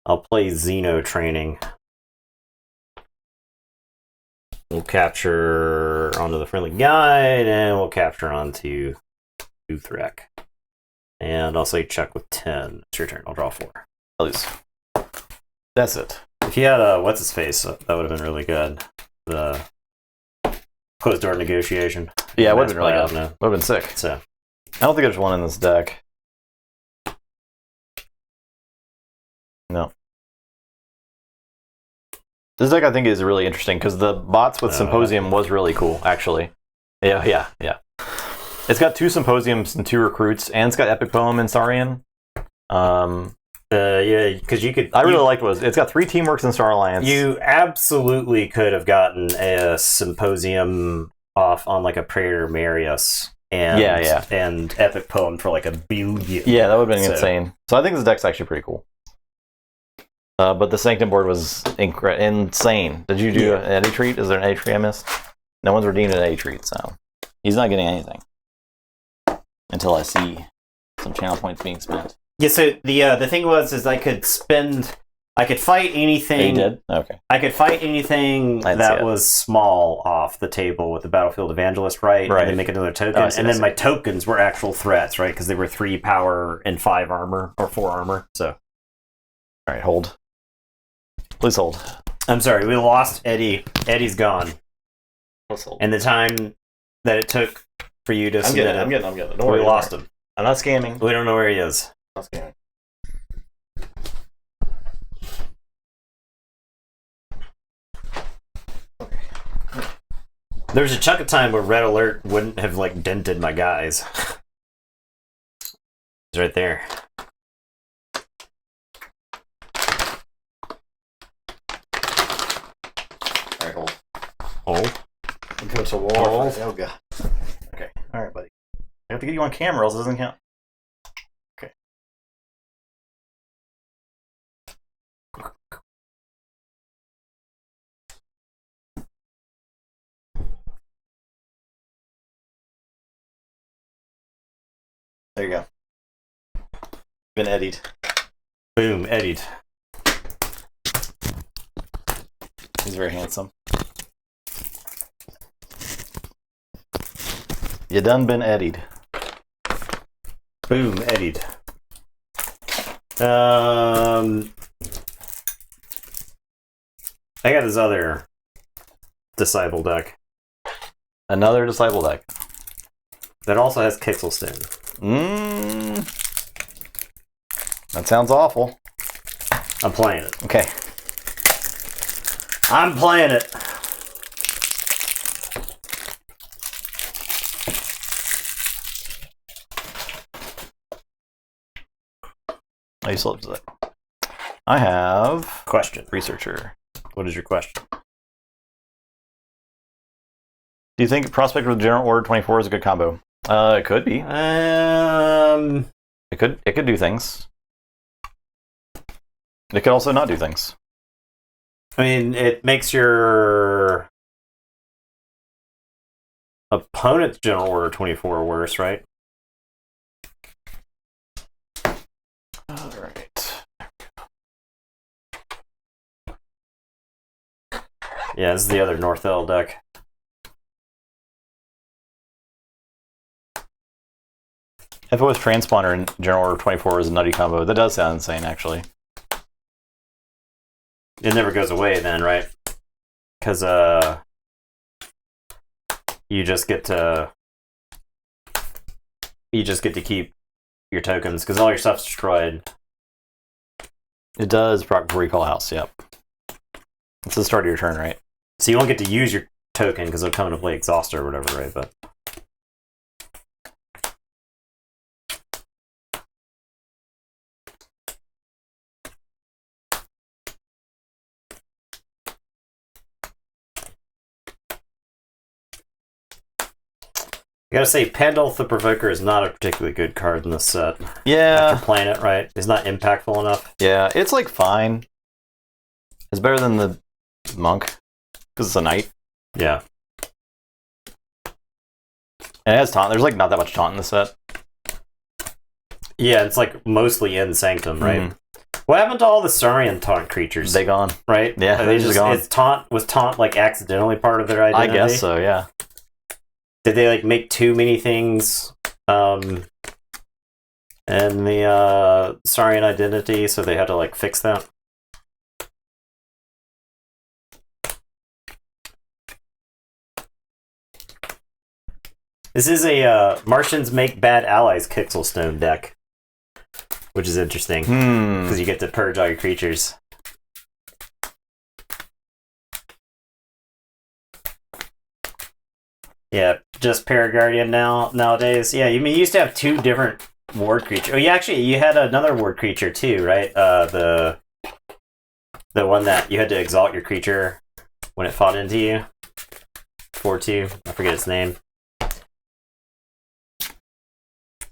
I'll play Xeno Training. We'll capture onto the Friendly Guide, and we'll capture onto Guthrek. And I'll say check with 10. It's your turn. I'll draw 4. At least. That's it. If you had a what's-his-face, that would have been really good. The closed door negotiation. Yeah, it would have been really good. No. Would have been sick. So, I don't think there's one in this deck. No. This deck I think is really interesting because the bots with Symposium was really cool, actually. Yeah. It's got 2 Symposiums and 2 recruits, and it's got Epic Poem and Saurian. yeah, because you could. I really liked what it's got 3 Teamworks and Star Alliance. You absolutely could have gotten a Symposium off on like a Praetor Marius. And, and Epic Poem for like a billion. Yeah, that would have been insane. So I think this deck's actually pretty cool. But the Sanctum board was insane. Did you do an A treat? Is there an A treat I missed? No one's redeemed an A treat, so. He's not getting anything until I see some channel points being spent. Yeah. So the thing is I could fight anything. He did? Okay. I could fight anything that was small off the table with the Battlefield Evangelist, right? And then make another token. And then my tokens were actual threats, right? Because they were 3 power and 5 armor, or 4 armor. So. Alright, hold. Please hold. I'm sorry, we lost Eddie. Eddie's gone. Please hold. And the time that it took for you to submit it. I'm getting it. We lost him. I'm not scamming. We don't know where he is. I'm not scamming. There was a chunk of time where Red Alert wouldn't have like dented my guys. It's right there. Alright, hold. Hold. Go to war. Oh god. Okay. Alright, buddy. I have to get you on camera, else it doesn't count. Okay. There you go. Been eddied. Boom, eddied. He's very handsome. You done been eddied. Boom, eddied. I got this other Disciple deck. Another Disciple deck. That also has Kixelstone. That sounds awful. I'm playing it. Okay. I'm playing it. Oh, you still have that. I have Question. Researcher. What is your question? Do you think Prospect with General Order 24 is a good combo? It could be. It could do things. It could also not do things. I mean, it makes your opponent's General Order 24 worse, right? Alright. Yeah, this is the other Northell deck. If it was Transponder and General Order 24 was a nutty combo, that does sound insane, actually. It never goes away then, right? Because you just get to keep your tokens because all your stuff's destroyed. It does proc before you call house, yep. It's the start of your turn, right? So you won't get to use your token because it'll come into play Exhauster or whatever, right? But I gotta say, Pandulph the Provoker is not a particularly good card in this set. Yeah. After playing it, right? It's not impactful enough. Yeah, it's like fine. It's better than the Monk, because it's a knight. Yeah. And it has taunt. There's like not that much taunt in the set. Yeah, it's like mostly in Sanctum, right? What happened to all the Saurian taunt creatures? They gone. Right? Yeah, Are they just gone. Was taunt like accidentally part of their identity? I guess so, yeah. Did they like make too many things in the Saurian identity, so they had to like fix that? This is a Martians Make Bad Allies Kixelstone deck, which is interesting because you get to purge all your creatures. Yeah, just Paraguardian nowadays. Yeah, you used to have 2 different ward creatures. Oh, yeah, actually, you had another ward creature too, right? The one that you had to exalt your creature when it fought into you. 4/2. I forget its name.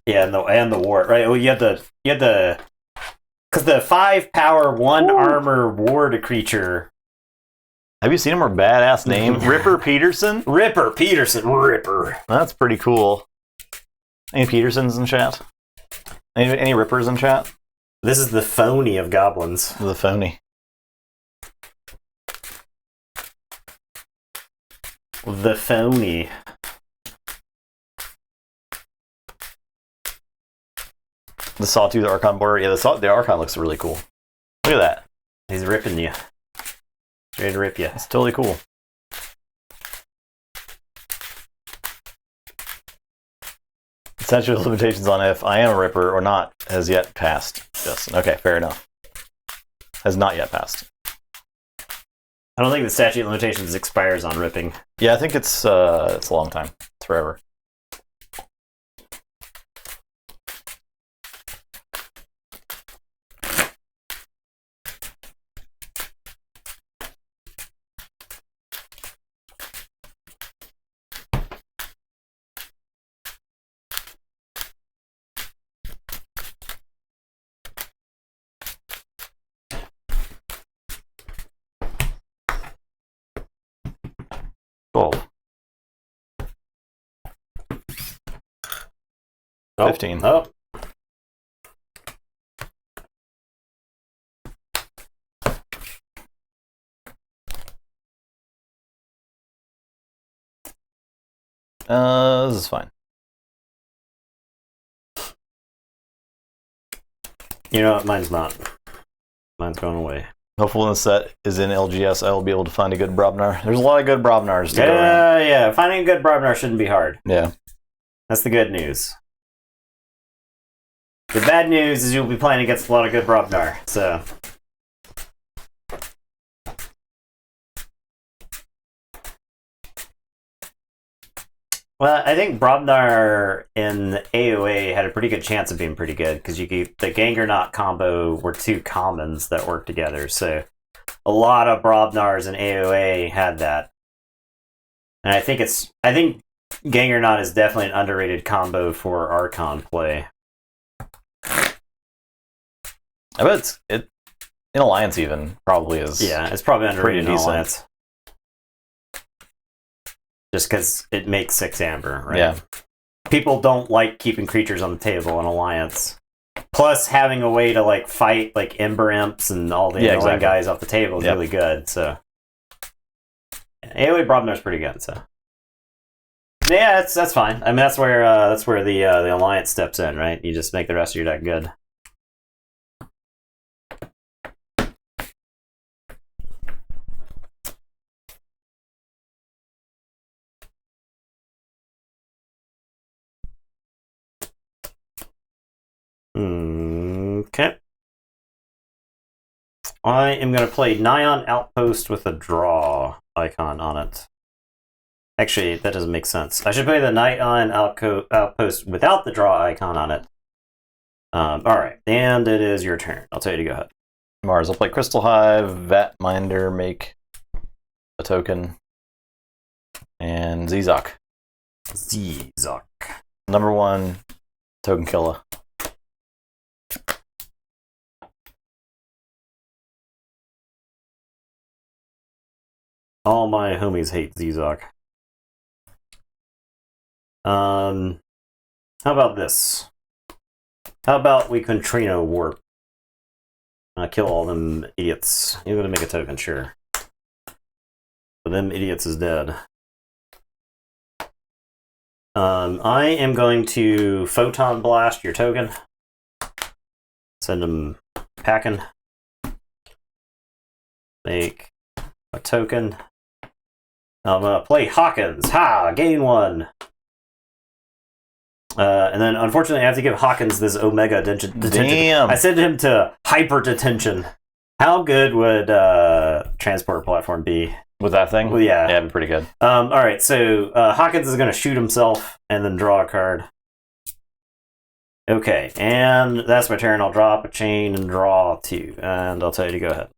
Yeah, and the ward, right? Oh, you had the because the 5 power 1 armor ward creature Have you seen a more badass name? Ripper Peterson? Ripper Peterson. Ripper. That's pretty cool. Any Petersons in chat? Any Rippers in chat? This is the phony of goblins. The phony. The phony. The Sawtooth Archon border. Yeah, the Archon looks really cool. Look at that. He's ripping you. Ready to rip you. It's totally cool. Statute of limitations on if I am a Ripper or not has yet passed, Justin. Okay, fair enough. Has not yet passed. I don't think the statute of limitations expires on ripping. Yeah, I think it's a long time. It's forever. Oh. 15. Oh. This is fine. You know what? Mine's not. Mine's going away. Hopefully when the set is in LGS, I will be able to find a good Brobnar. There's a lot of good Brobnars to go around. Yeah. Finding a good Brobnar shouldn't be hard. Yeah. That's the good news. The bad news is you'll be playing against a lot of good Brobnar, so... Well, I think Brobnar in AOA had a pretty good chance of being pretty good, because the Gangernaut combo were two commons that worked together, so a lot of Brobnars in AOA had that. And I think Gangernaut is definitely an underrated combo for Archon play. I bet it in Alliance even probably is. Yeah, it's probably underrated in decent. Alliance. Just because it makes 6 amber, right? Yeah. People don't like keeping creatures on the table in Alliance. Plus, having a way to like fight like Ember Imps and all the annoying guys off the table is really good. So, AOE Brobnar's pretty good. So, yeah, that's fine. I mean, that's where the Alliance steps in, right? You just make the rest of your deck good. Okay. I am going to play Nyan Outpost with a draw icon on it. Actually, that doesn't make sense. I should play the Nyan Outpost without the draw icon on it. Alright, and it is your turn. I'll tell you to go ahead. Mars, I'll play Crystal Hive, Vat Minder, make a token, and Zizok. Zizok. Number 1 token killer. All my homies hate Zizok. How about this? How about we Contrino Warp? Kill all them idiots. You're gonna make a token, sure. But them idiots is dead. I am going to Photon Blast your token. Send them packing. Make a token. I'm gonna play Hawkins. Ha! Gain 1. And then, unfortunately, I have to give Hawkins this Omega detention. Damn! I sent him to Hyper Detention. How good would Transport Platform be? With that thing? Well, yeah. Yeah, it'd be pretty good. Alright, so Hawkins is gonna shoot himself and then draw a card. Okay, and that's my turn. I'll drop a chain and draw 2. And I'll tell you to go ahead.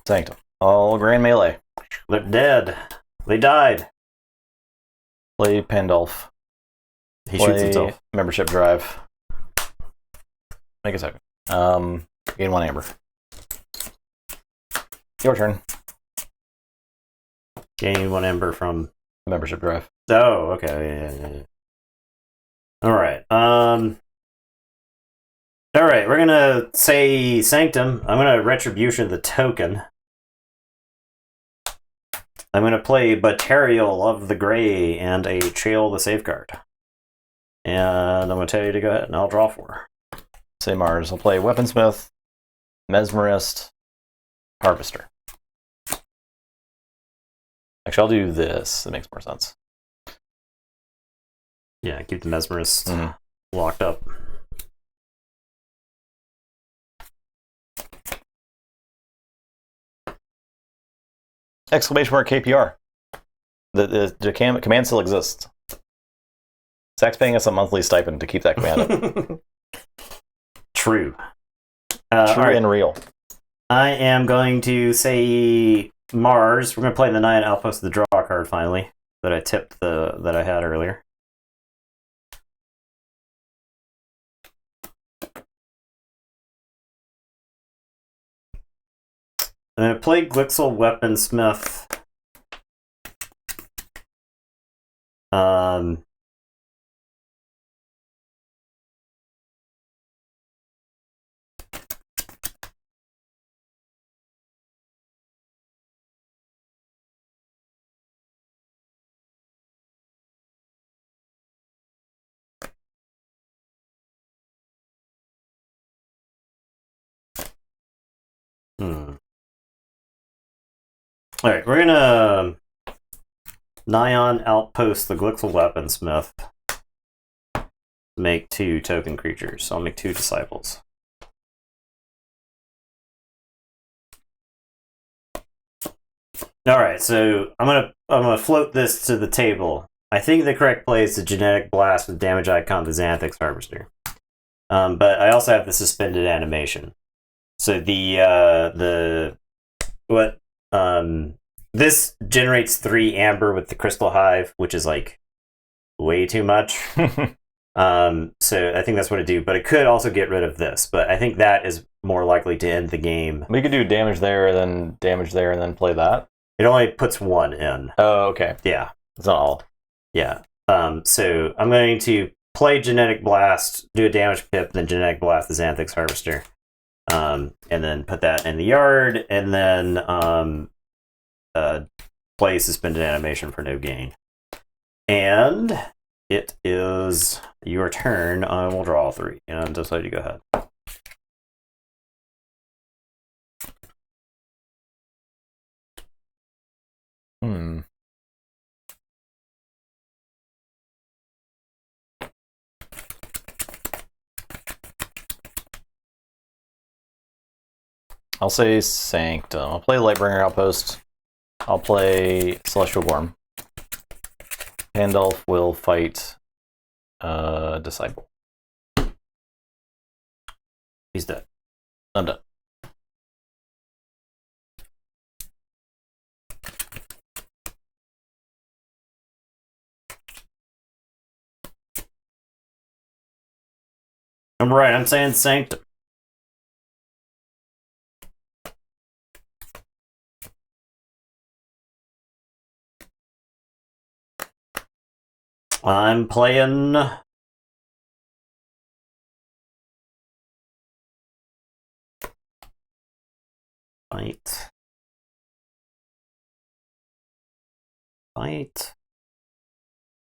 Sanctum. All Grand Melee. They're dead. They died. Play Pandolf. He shoots himself. Membership Drive. Make a token. Gain 1 amber. Your turn. Gain 1 ember from membership drive. Oh, okay. Yeah. All right. All right. We're gonna say Sanctum. I'm gonna Retribution the token. I'm gonna play Batarial of the Gray and a Chael the Safeguard. And I'm gonna tell you to go ahead, and I'll draw 4. Say Mars. I'll play Weaponsmith, Mesmerist, Harvester. Actually, I'll do this. It makes more sense. Yeah, keep the Mesmerist locked up. Exclamation mark KPR. The command still exists. Zach's paying us a monthly stipend to keep that command up. True. True and real. I am going to say Mars. We're going to play the 9 Outpost of the Draw card finally that I tipped that I had earlier. I'm going to play Glixel Weaponsmith. Alright, we're gonna Nyan Outpost the Glixel Weaponsmith. Make 2 token creatures. So I'll make 2 disciples. Alright, so I'm gonna float this to the table. I think the correct play is the Genetic Blast with damage icon the Xanthix Harvester. But I also have the suspended animation. So this generates 3 amber with the Crystal Hive, which is like way too much. So I think that's what it do. But it could also get rid of this. But I think that is more likely to end the game. We could do damage there, then damage there, and then play that. It only puts 1 in. Oh, okay. Yeah. It's not all. Yeah. So I'm going to play Genetic Blast, do a damage pip, then Genetic Blast the Xanthix Harvester. And then put that in the yard, and then play Suspended Animation for no gain. And it is your turn. I will draw 3, and just let you go ahead. I'll say Sanctum. I'll play Lightbringer Outpost. I'll play Celestial Worm. Pandulph will fight Disciple. He's dead. I'm done. I'm right. I'm saying Sanctum. I'm playing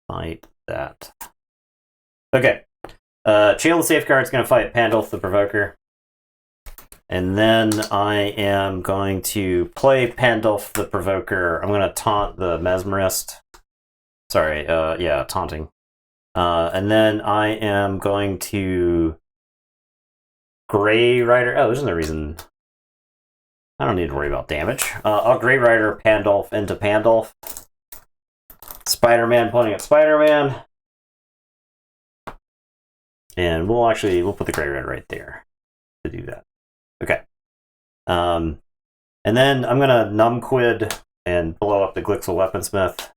fight that. Okay. Chael the Safeguard's going to fight Pandulph the Provoker. And then I am going to play Pandulph the Provoker. I'm going to taunt the Mesmerist. Sorry, yeah, taunting. And then I am going to Grey Rider. Oh, there's no reason. I don't need to worry about damage. I'll Grey Rider Pandulph into Pandulph. Spider-Man pointing at Spider-Man. And we'll put the Grey Rider right there to do that. Okay. And then I'm going to Numquid and blow up the Glixel Weaponsmith.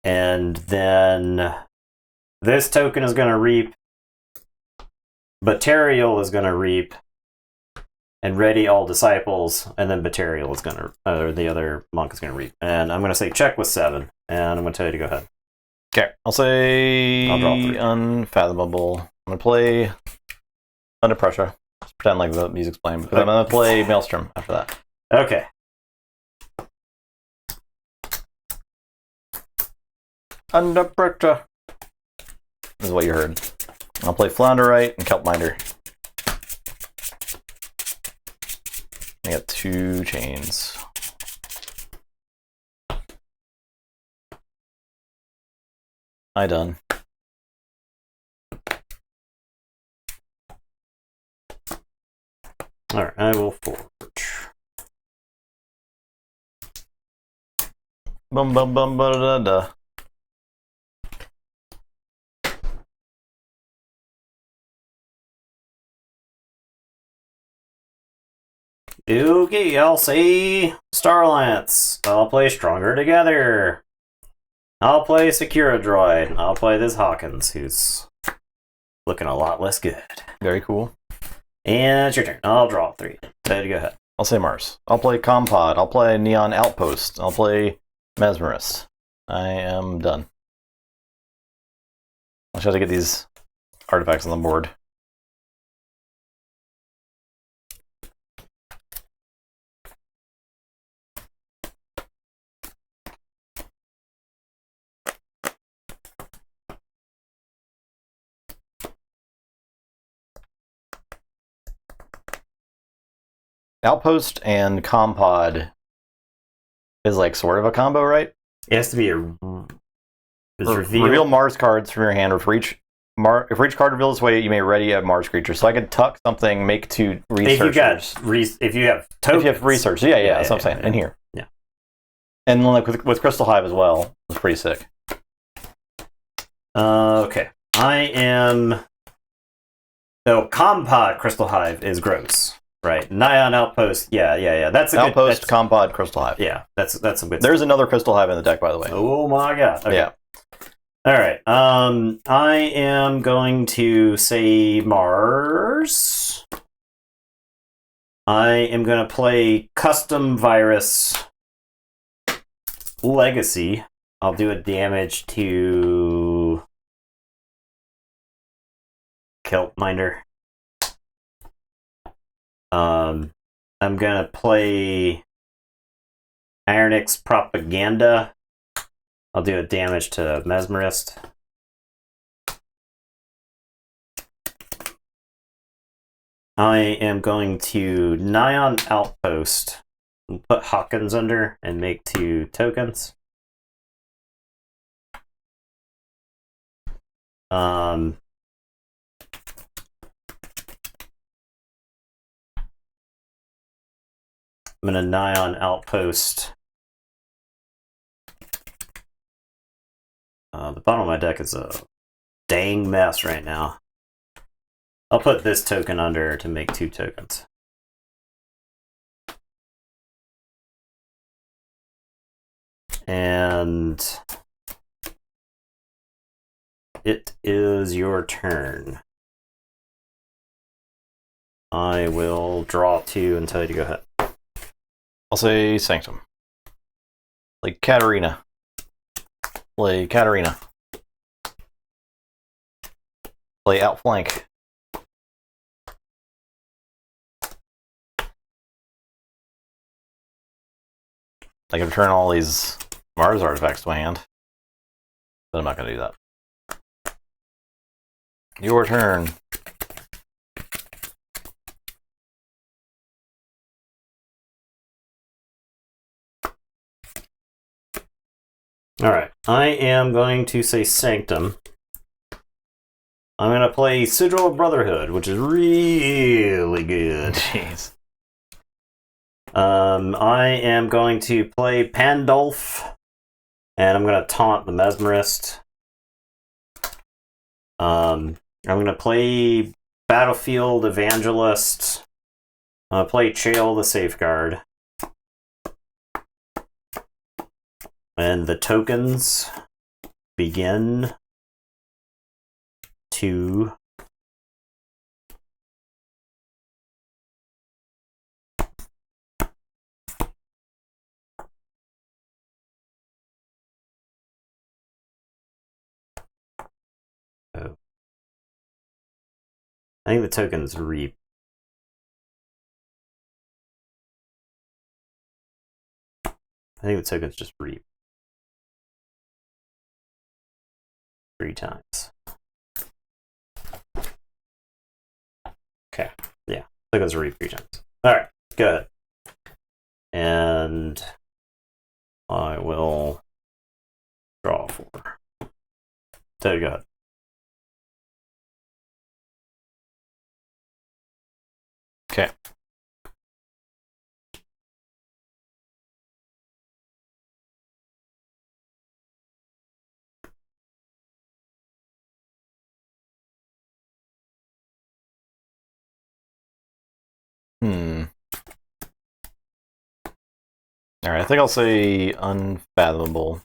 And then this token is going to reap. Batarial is going to reap. and ready all disciples, and then Material is gonna, or the other monk is gonna read. And I'm gonna say check with 7, and I'm gonna tell you to go ahead. Okay, I'll say I'll draw 3. Unfathomable. I'm gonna play Under Pressure. Just pretend like the music's playing, because I'm gonna play Maelstrom after that. Okay. Under Pressure. This is what you heard. I'll play Flounderite and Kelpminder. I got 2 chains. I done. Alright, I will forge. Bum bum bum ba da da. Okay, I'll say Starlance. I'll play Stronger Together. I'll play Secura Droid. I'll play this Hawkins, who's looking a lot less good. Very cool. And it's your turn. I'll draw 3. So go ahead. I'll say Mars. I'll play Compod. I'll play Neon Outpost. I'll play Mesmerist. I am done. I'll try to get these artifacts on the board. Outpost and Compod is like sort of a combo, right? It has to be a reveal Mars cards from your hand. Or for each card revealed this way, you may ready a Mars creature. So I could tuck something, make 2 researchers. If you have tokens. If you have research, yeah, that's what I'm saying. In here. Yeah. And then like with Crystal Hive as well. It's pretty sick. Okay. I am... No, Compod Crystal Hive is gross. Right, Nyan Outpost. Yeah. That's a Outpost, good, Compod, Crystal Hive. Yeah, that's some good. There's another Crystal Hive in the deck, by the way. Oh my god. Okay. Yeah. All right. I am going to say Mars. I am going to play Custom Virus Legacy. I'll do a damage to Kelpminder. I'm gonna play Ironix Propaganda. I'll do a damage to Mesmerist. I am going to Nyan Outpost and put Hawkins under and make 2 tokens. I'm going to Nyan Outpost. The bottom of my deck is a dang mess right now. I'll put this token under to make 2 tokens. And it is your turn. I will draw 2 and tell you to go ahead. I'll say Sanctum. Play Katarina. Play Katarina. Play Outflank. I can return all these Mars artifacts to my hand, but I'm not going to do that. Your turn. Alright, I am going to say Sanctum. I'm going to play Sigil of Brotherhood, which is really good. Jeez. I am going to play Pandulf, and I'm going to taunt the Mesmerist. I'm going to play Battlefield Evangelist. I'm going to play Chael the Safeguard. And the tokens begin to I think the tokens reap. I think the tokens just reap 3 times. Okay, yeah, tokens reap 3 times. All right, go ahead. And I will draw 4. So go ahead. Okay. All right, I think I'll say unfathomable.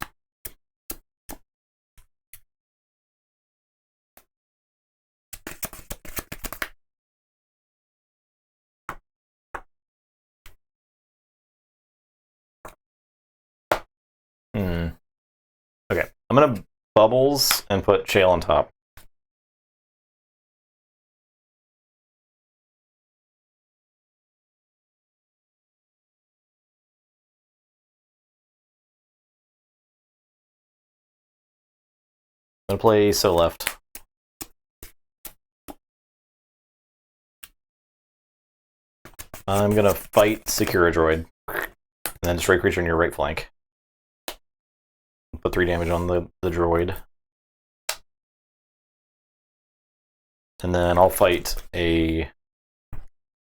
Okay, I'm gonna bubbles and put Shale on top. I'm gonna play So Left. I'm gonna fight Secure a Droid. And then destroy creature on your right flank. Put 3 damage on the droid. And then I'll fight a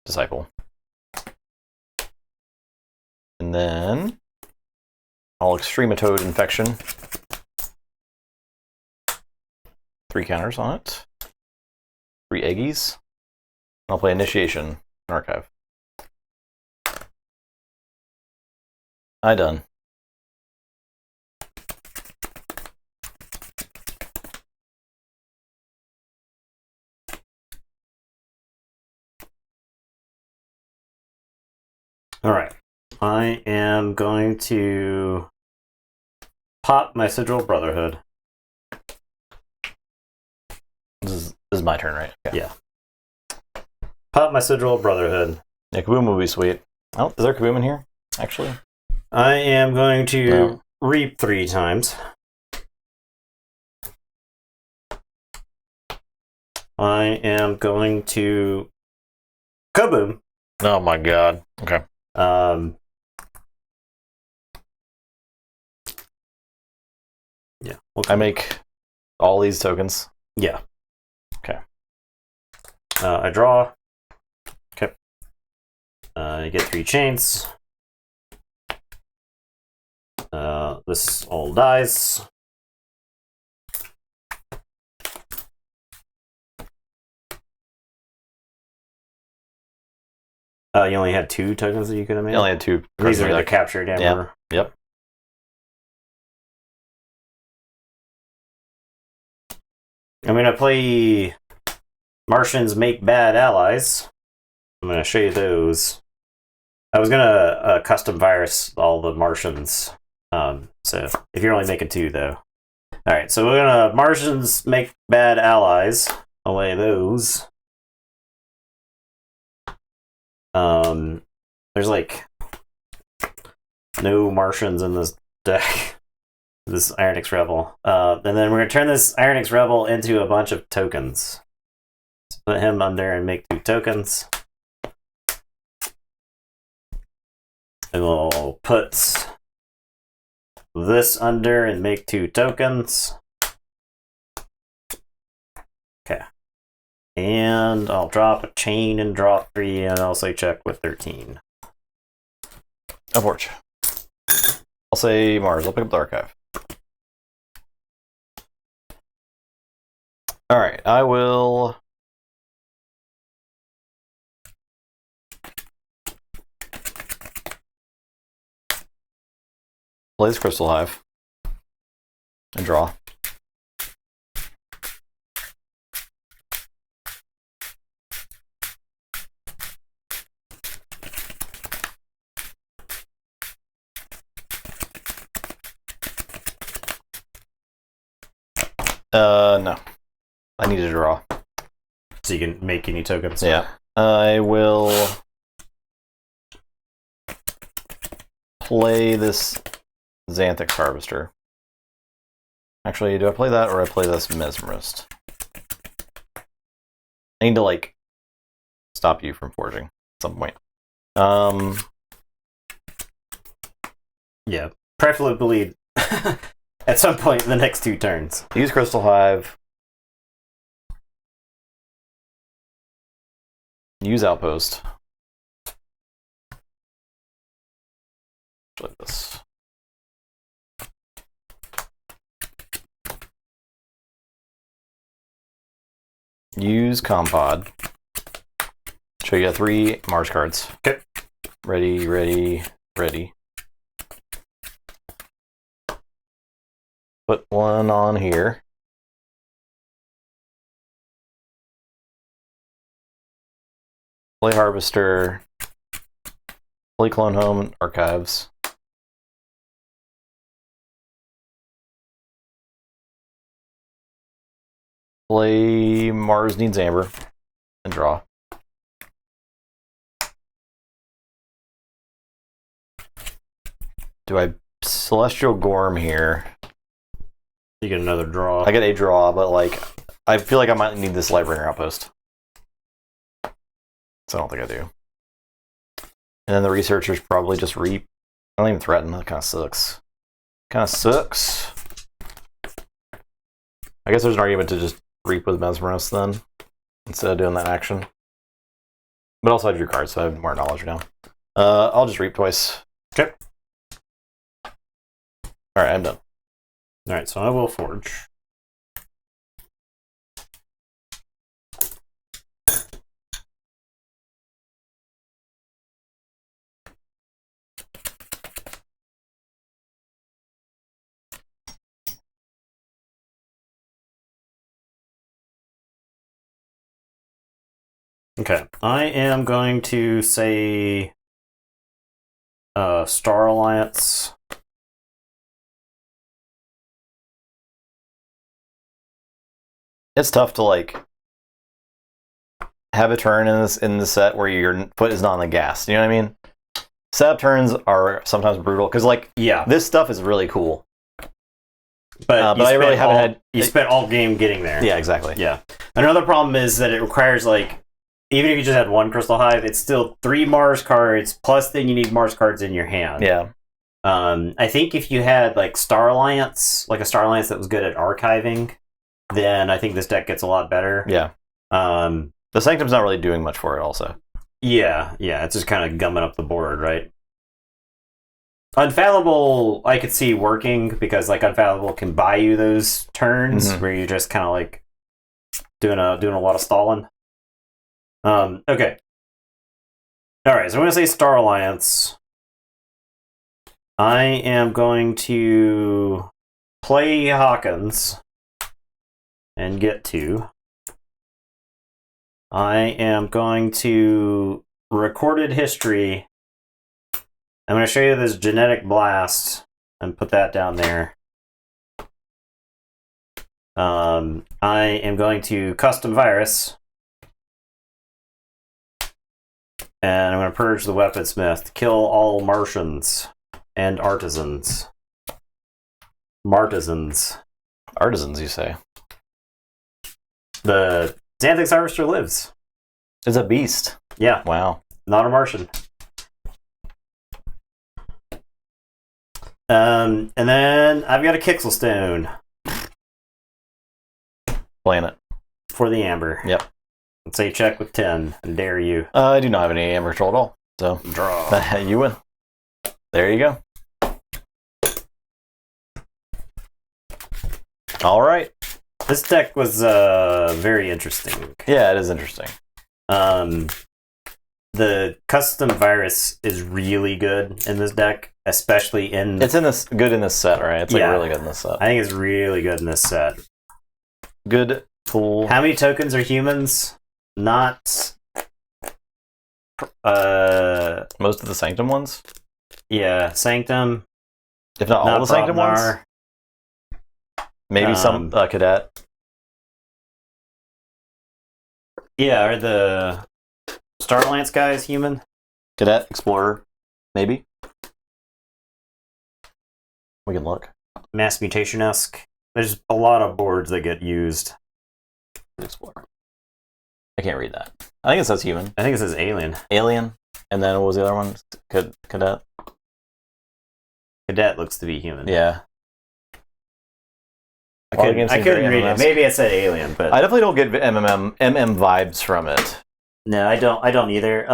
Disciple. And then I'll Extrematode Infection. 3 counters on it. 3 Eggies. I'll play Initiation and Archive. I done. All right, I am going to pop my Sigil Brotherhood. This is my turn, right? Okay. Yeah. Pop my Sigil Brotherhood. Yeah, Kaboom would be sweet. Oh, is there Kaboom in here, actually? I am going to reap 3 times. I am going to Kaboom. Oh my god. Okay. Yeah. I make all these tokens. Yeah. Okay. I draw. Okay. I get 3 chains. This all dies. You only had 2 tokens that you could have made? I only had 2. These are the captured Emperor. Yep. I'm going to play Martians Make Bad Allies. I'm going to show you those. I was going to custom virus all the Martians. So if you're only making 2, though. Alright, so we're going to Martians Make Bad Allies. Away those. There's like no Martians in this deck. This Ironix Rebel. And then we're going to turn this Ironix Rebel into a bunch of tokens. Let's put him under and make 2 tokens. And we'll put this under and make 2 tokens. Okay. And I'll drop a chain and draw 3 and I'll say check with 13. Forge. I'll say Mars. I'll pick up the Archive. Alright, I will... play this Crystal Hive. And draw. No. I need to draw. So you can make any tokens. Yeah. I will play this Xanthix Harvester. Actually, do I play that or I play this Mesmerist? I need to, like, stop you from forging at some point. Yeah. Preferably at some point in the next 2 turns. Use Crystal Hive. Use Outpost. Like this. Use Compod. So you got 3 Mars cards. Okay. Ready, ready, ready. Put one on here. Play Harvester. Play Clone Home Archives. Play Mars Needs Amber. And draw. Do I Celestial Gorm here? You get another draw. I get a draw, but like I feel like I might need this Lightbringer Outpost. So I don't think I do. And then the researchers probably just reap. I don't even threaten. That kind of sucks. Kind of sucks. I guess there's an argument to just reap with Mesmerist then, instead of doing that action. But also I drew cards, so I have more knowledge now. I'll just reap twice. Okay. Alright, I'm done. Alright, so I will forge. Okay, I am going to say Star Alliance. It's tough to like have a turn in this set where your foot is not on the gas. You know what I mean? Setup turns are sometimes brutal because like this stuff is really cool. But I really haven't had. You spent all game getting there. Yeah, exactly. Yeah. Another problem is that it requires like, even if you just had 1 Crystal Hive, it's still 3 Mars cards, plus then you need Mars cards in your hand. Yeah. I think if you had like Star Alliance, like a Star Alliance that was good at archiving, then I think this deck gets a lot better. Yeah. The Sanctum's not really doing much for it also. Yeah, it's just kind of gumming up the board, right? Unfallible, I could see working because like Unfallible can buy you those turns where you're just kind of like doing a lot of stalling. Okay. All right, so I'm going to say Star Alliance. I am going to play Hawkins and get 2. I am going to Recorded History. I'm going to show you this Genetic Blast and put that down there. I am going to Custom Virus. And I'm going to purge the Weaponsmith. Kill all Martians and Artisans. Martisans. Artisans, you say? The Xanthix Harvester lives. It's a beast. Yeah. Wow. Not a Martian. And then I've got a Kixelstone. Playing it. For the Amber. Yep. Let's say check with 10 and dare you. I do not have any Amber control at all. So draw. You win. There you go. All right. This deck was very interesting. Yeah, it is interesting. The Custom Virus is really good in this deck, especially in... It's good in this set, right? It's like really good in this set. I think it's really good in this set. Good tool. How many tokens are humans? Not... most of the Sanctum ones? Yeah, Sanctum. If not all the Sanctum ones? Maybe some Cadet. Yeah, are the Starlance guys human? Cadet, Explorer, maybe. We can look. Mass Mutation-esque. There's a lot of boards that get used. Explorer. I can't read that. I think it says human. I think it says alien. Alien. And then what was the other one? Cadet? Cadet looks to be human. Yeah. I couldn't read it. Maybe it said alien, but I definitely don't get MM vibes from it. No, I don't either.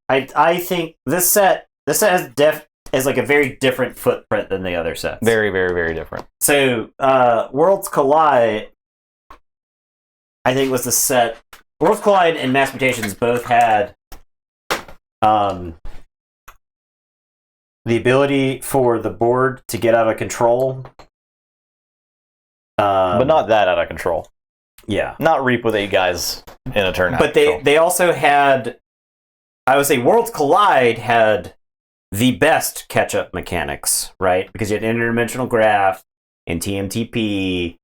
I think this set has like a very different footprint than the other sets. Very, very, very different. So, Worlds Collide, I think was the set. Worlds Collide and Mass Mutations both had the ability for the board to get out of control. But not that out of control. Yeah. Not Reap with 8 guys in a turn. But they also had, I would say Worlds Collide had the best catch-up mechanics, right? Because you had interdimensional graph and TMTP.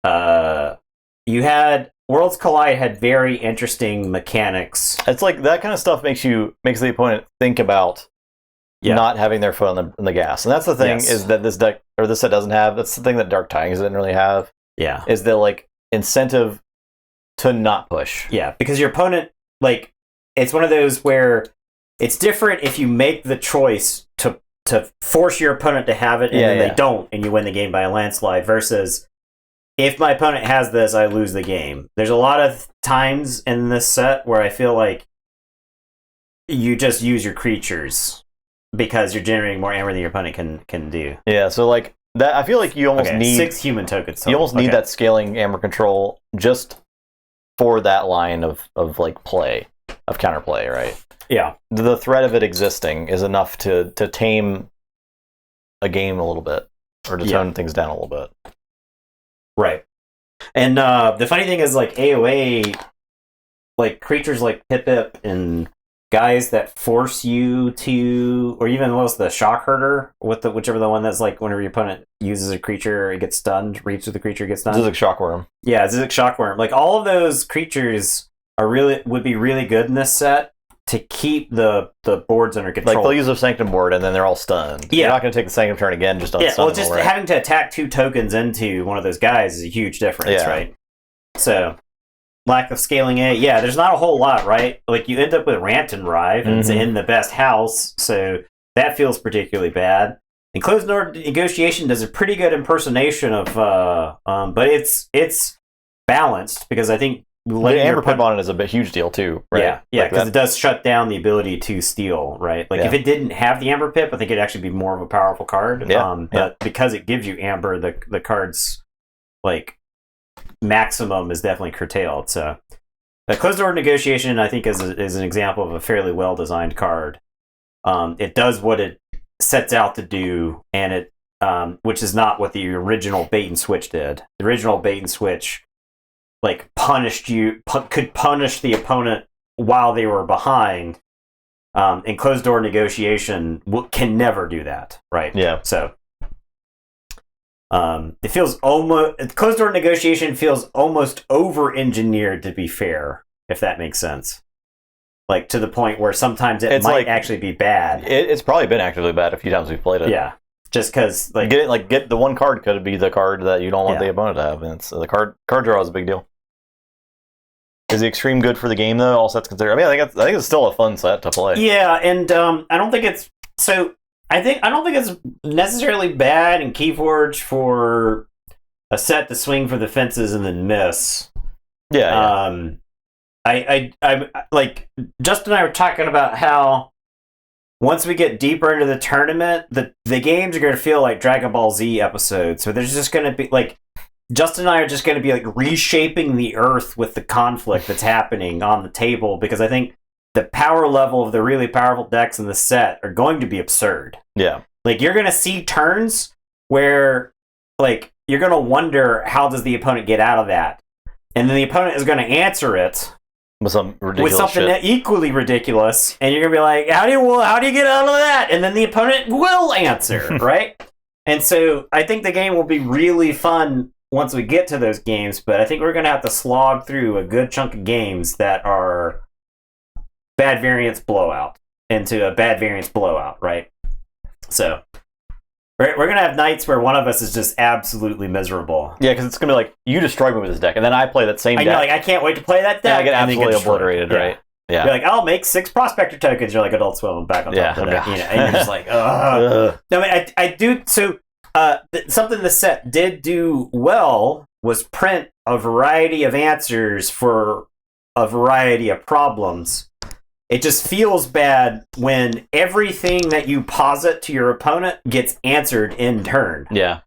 You had Worlds Collide had very interesting mechanics. It's like that kind of stuff makes the opponent think about not having their foot on the gas. And that's the thing is that this deck or this set doesn't have. That's the thing that Dark Tidings didn't really have. Yeah. Is the like incentive to not push. Yeah, because your opponent, like, it's one of those where it's different if you make the choice to force your opponent to have it and then they don't and you win the game by a landslide versus if my opponent has this, I lose the game. There's a lot of times in this set where I feel like you just use your creatures because you're generating more ammo than your opponent can do. Yeah, so like that, I feel like you almost need 6 human tokens. Total. You almost need that scaling ammo control just for that line of like play, of counterplay, right? Yeah. The threat of it existing is enough to tame a game a little bit or to tone things down a little bit. Right. And the funny thing is, like, AOA, like, creatures like Pip and guys that force you to, or even what was the Shock Herder, with whichever the one that's like whenever your opponent uses a creature, it gets stunned, reads with the creature, gets stunned. Zizek Shockworm. Yeah, Zizek Shockworm. Like, all of those creatures would be really good in this set to keep the boards under control. Like, they'll use a Sanctum board and then they're all stunned. Yeah. You're not going to take the Sanctum turn again, just unstun well, just having to attack 2 tokens into one of those guys is a huge difference, right? So, lack of scaling it. Yeah, there's not a whole lot, right? Like, you end up with Rant and Rive, and it's in the best house, so that feels particularly bad. And Closed Door Negotiation does a pretty good impersonation of, but it's balanced, because I think the Amber Pip on it is a huge deal too, right? Yeah, because it does shut down the ability to steal, right? Like, if it didn't have the Amber Pip, I think it'd actually be more of a powerful card. But because it gives you Amber, the card's, like, maximum is definitely curtailed. So the Closed Door Negotiation, I think, is an example of a fairly well designed card. It does what it sets out to do, and it which is not what the original Bait and Switch did. The original Bait and Switch, like, could punish the opponent while they were behind. And Closed Door Negotiation can never do that, right? Yeah. So it feels almost, Closed Door Negotiation feels almost over-engineered, to be fair, if that makes sense. Like, to the point where sometimes it might actually be bad. It's probably been actively bad a few times we've played it. Yeah, just because, like, get the one card could be the card that you don't want the opponent to have, and it's the card draw is a big deal. Is the extreme good for the game though? All sets considered. I mean, I think it's still a fun set to play. Yeah, and I don't think it's so. I don't think it's necessarily bad in Keyforge for a set to swing for the fences and then miss. Yeah. I like, Justin and I were talking about how once we get deeper into the tournament, the games are going to feel like Dragon Ball Z episodes. So there's just going to be, like, Justin and I are just going to be, like, reshaping the earth with the conflict that's happening on the table, because I think the power level of the really powerful decks in the set are going to be absurd. Yeah. Like, you're going to see turns where, like, you're going to wonder, how does the opponent get out of that? And then the opponent is going to answer it with something shit. Equally ridiculous, and you're going to be like, how do you get out of that? And then the opponent will answer, right? And so I think the game will be really fun once we get to those games, but I think we're going to have to slog through a good chunk of games that are bad variance blowout into a bad variance blowout, right? So we're going to have nights where one of us is just absolutely miserable. Yeah, because it's going to be like, you destroyed me with this deck, and then I play that same deck. I know, like, I can't wait to play that deck. And I get absolutely obliterated, right? Yeah. You're like, I'll make 6 prospector tokens. You're like, Adult Swim back on top of the deck. You know, and you're just like, ugh. No, I mean, I do. So, something the set did do well was print a variety of answers for a variety of problems. It just feels bad when everything that you posit to your opponent gets answered in turn. Yeah.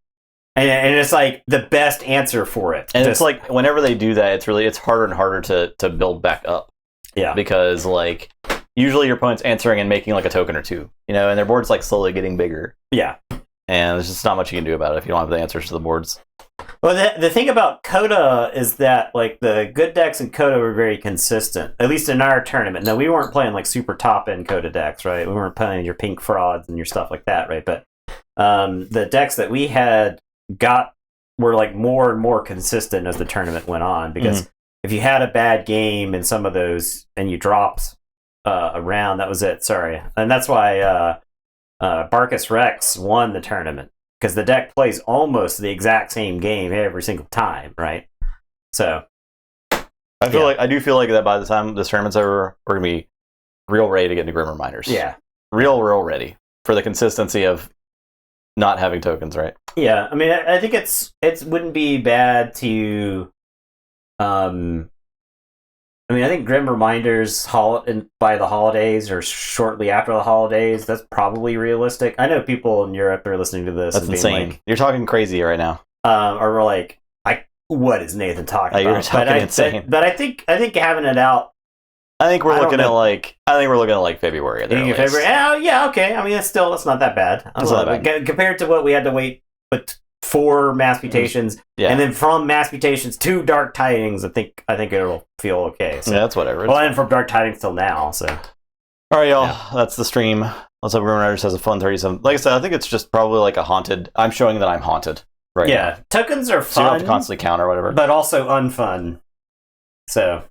And it's like the best answer for it. And it's like, whenever they do that, it's harder and harder to build back up. Yeah. Because, like, usually your opponent's answering and making, like, a token or two, you know, and their board's, like, slowly getting bigger. Yeah. And there's just not much you can do about it if you don't have the answers to the boards. Well, the thing about Coda is that, like, the good decks in Coda were very consistent, at least in our tournament. Now, we weren't playing, like, super top-end Coda decks, right? We weren't playing your pink frauds and your stuff like that, right? But the decks that we had were, like, more and more consistent as the tournament went on, because if you had a bad game in some of those and you dropped around, that was it. Sorry. And that's why Barcus Rex won the tournament, because the deck plays almost the exact same game every single time, right? So I do feel like that by the time this tournament's over, we're gonna be real ready to get into Grim Reminders. Yeah. Real ready for the consistency of not having tokens, right? Yeah. I mean, I think it wouldn't be bad to I mean, I think Grim Reminders by the holidays or shortly after the holidays, that's probably realistic. I know people in Europe are listening to this. That's insane. Like, you're talking crazy right now. Or we're like, what is Nathan talking about? You're talking insane. But I think having it out. I think we're looking at February. You think February? Oh, yeah, okay. I mean, that's not that bad. It's not that bad. Compared to what we had to wait, but 4 mass mutations, and then from mass mutations to dark tidings, I think it'll feel okay. So. Yeah, that's whatever. Well, and from dark tidings till now, so. All right, y'all. Yeah. That's the stream. Let's hope Grim Riders has a fun 37. Like I said, I think it's just probably like a haunted. I'm showing that I'm haunted right now. Yeah, tokens are fun. So you don't have to constantly count or whatever. But also unfun. So.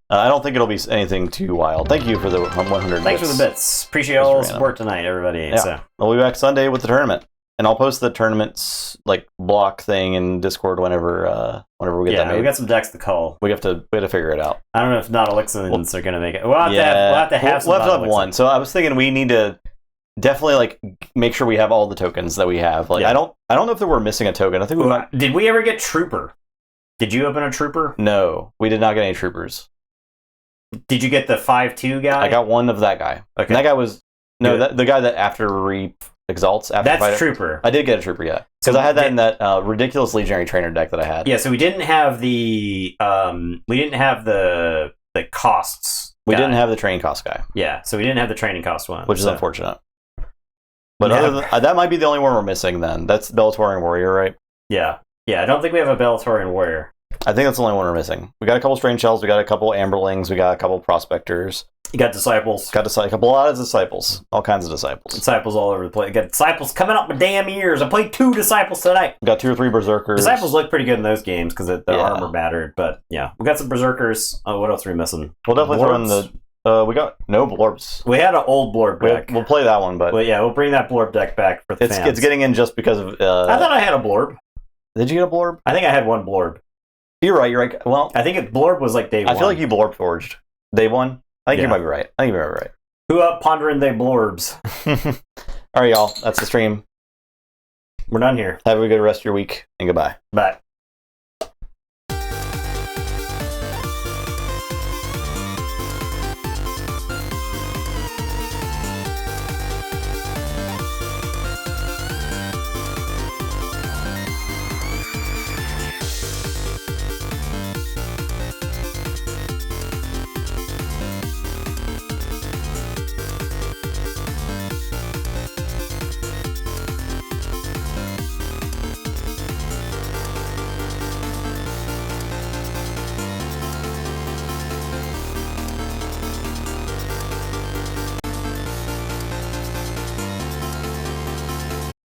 I don't think it'll be anything too wild. Thank you for the 100 Thanks bits. for the bits. Appreciate all the support tonight, everybody. Yeah. So. We'll be back Sunday with the tournament. And I'll post the tournament's like block thing in Discord whenever we get that made. We got some decks to call. We have to figure it out. I don't know if Nautilixans are going to make it. We'll have to have one. So I was thinking we need to definitely like make sure we have all the tokens that we have. Like I don't know if we're missing a token. I think did we ever get Trooper? Did you open a Trooper? No, we did not get any Troopers. Did you get the 5/2 guy? I got one of that guy. Okay, and that guy was the guy that after exalts after that's Trooper. I did get a Trooper, yeah, because I had that in that ridiculous Legionary Trainer deck that I had. Yeah, so we didn't have the costs. We didn't have the training cost guy. Yeah, so we didn't have the training cost one, which is unfortunate. But other than, that might be the only one we're missing. Then that's Bellatorian Warrior, right? Yeah. I don't think we have a Bellatorian Warrior. I think that's the only one we're missing. We got a couple Strange Shells, we got a couple Amberlings, we got a couple Prospectors. You got Disciples. Got a lot of Disciples. All kinds of Disciples. Disciples all over the place. Got Disciples coming up my damn ears. I played 2 Disciples tonight. We got 2 or 3 Berserkers. Disciples look pretty good in those games because their armor battered. But yeah, we got some Berserkers. Oh, what else are we missing? We'll definitely throw in the... we got no Blorbs. We had an old Blorb deck. We'll play that one, but... Well, yeah, we'll bring that Blorb deck back for the fans. It's getting in just because of... I thought I had a Blorb. Did you get a Blorb? I think I had one Blorb. You're right. Well... I think Blorb was like day 1. I feel like you Blorb forged. Day 1? I think you might be right. Who up pondering they Blorbs? All right, y'all. That's the stream. We're done here. Have a good rest of your week, and goodbye. Bye.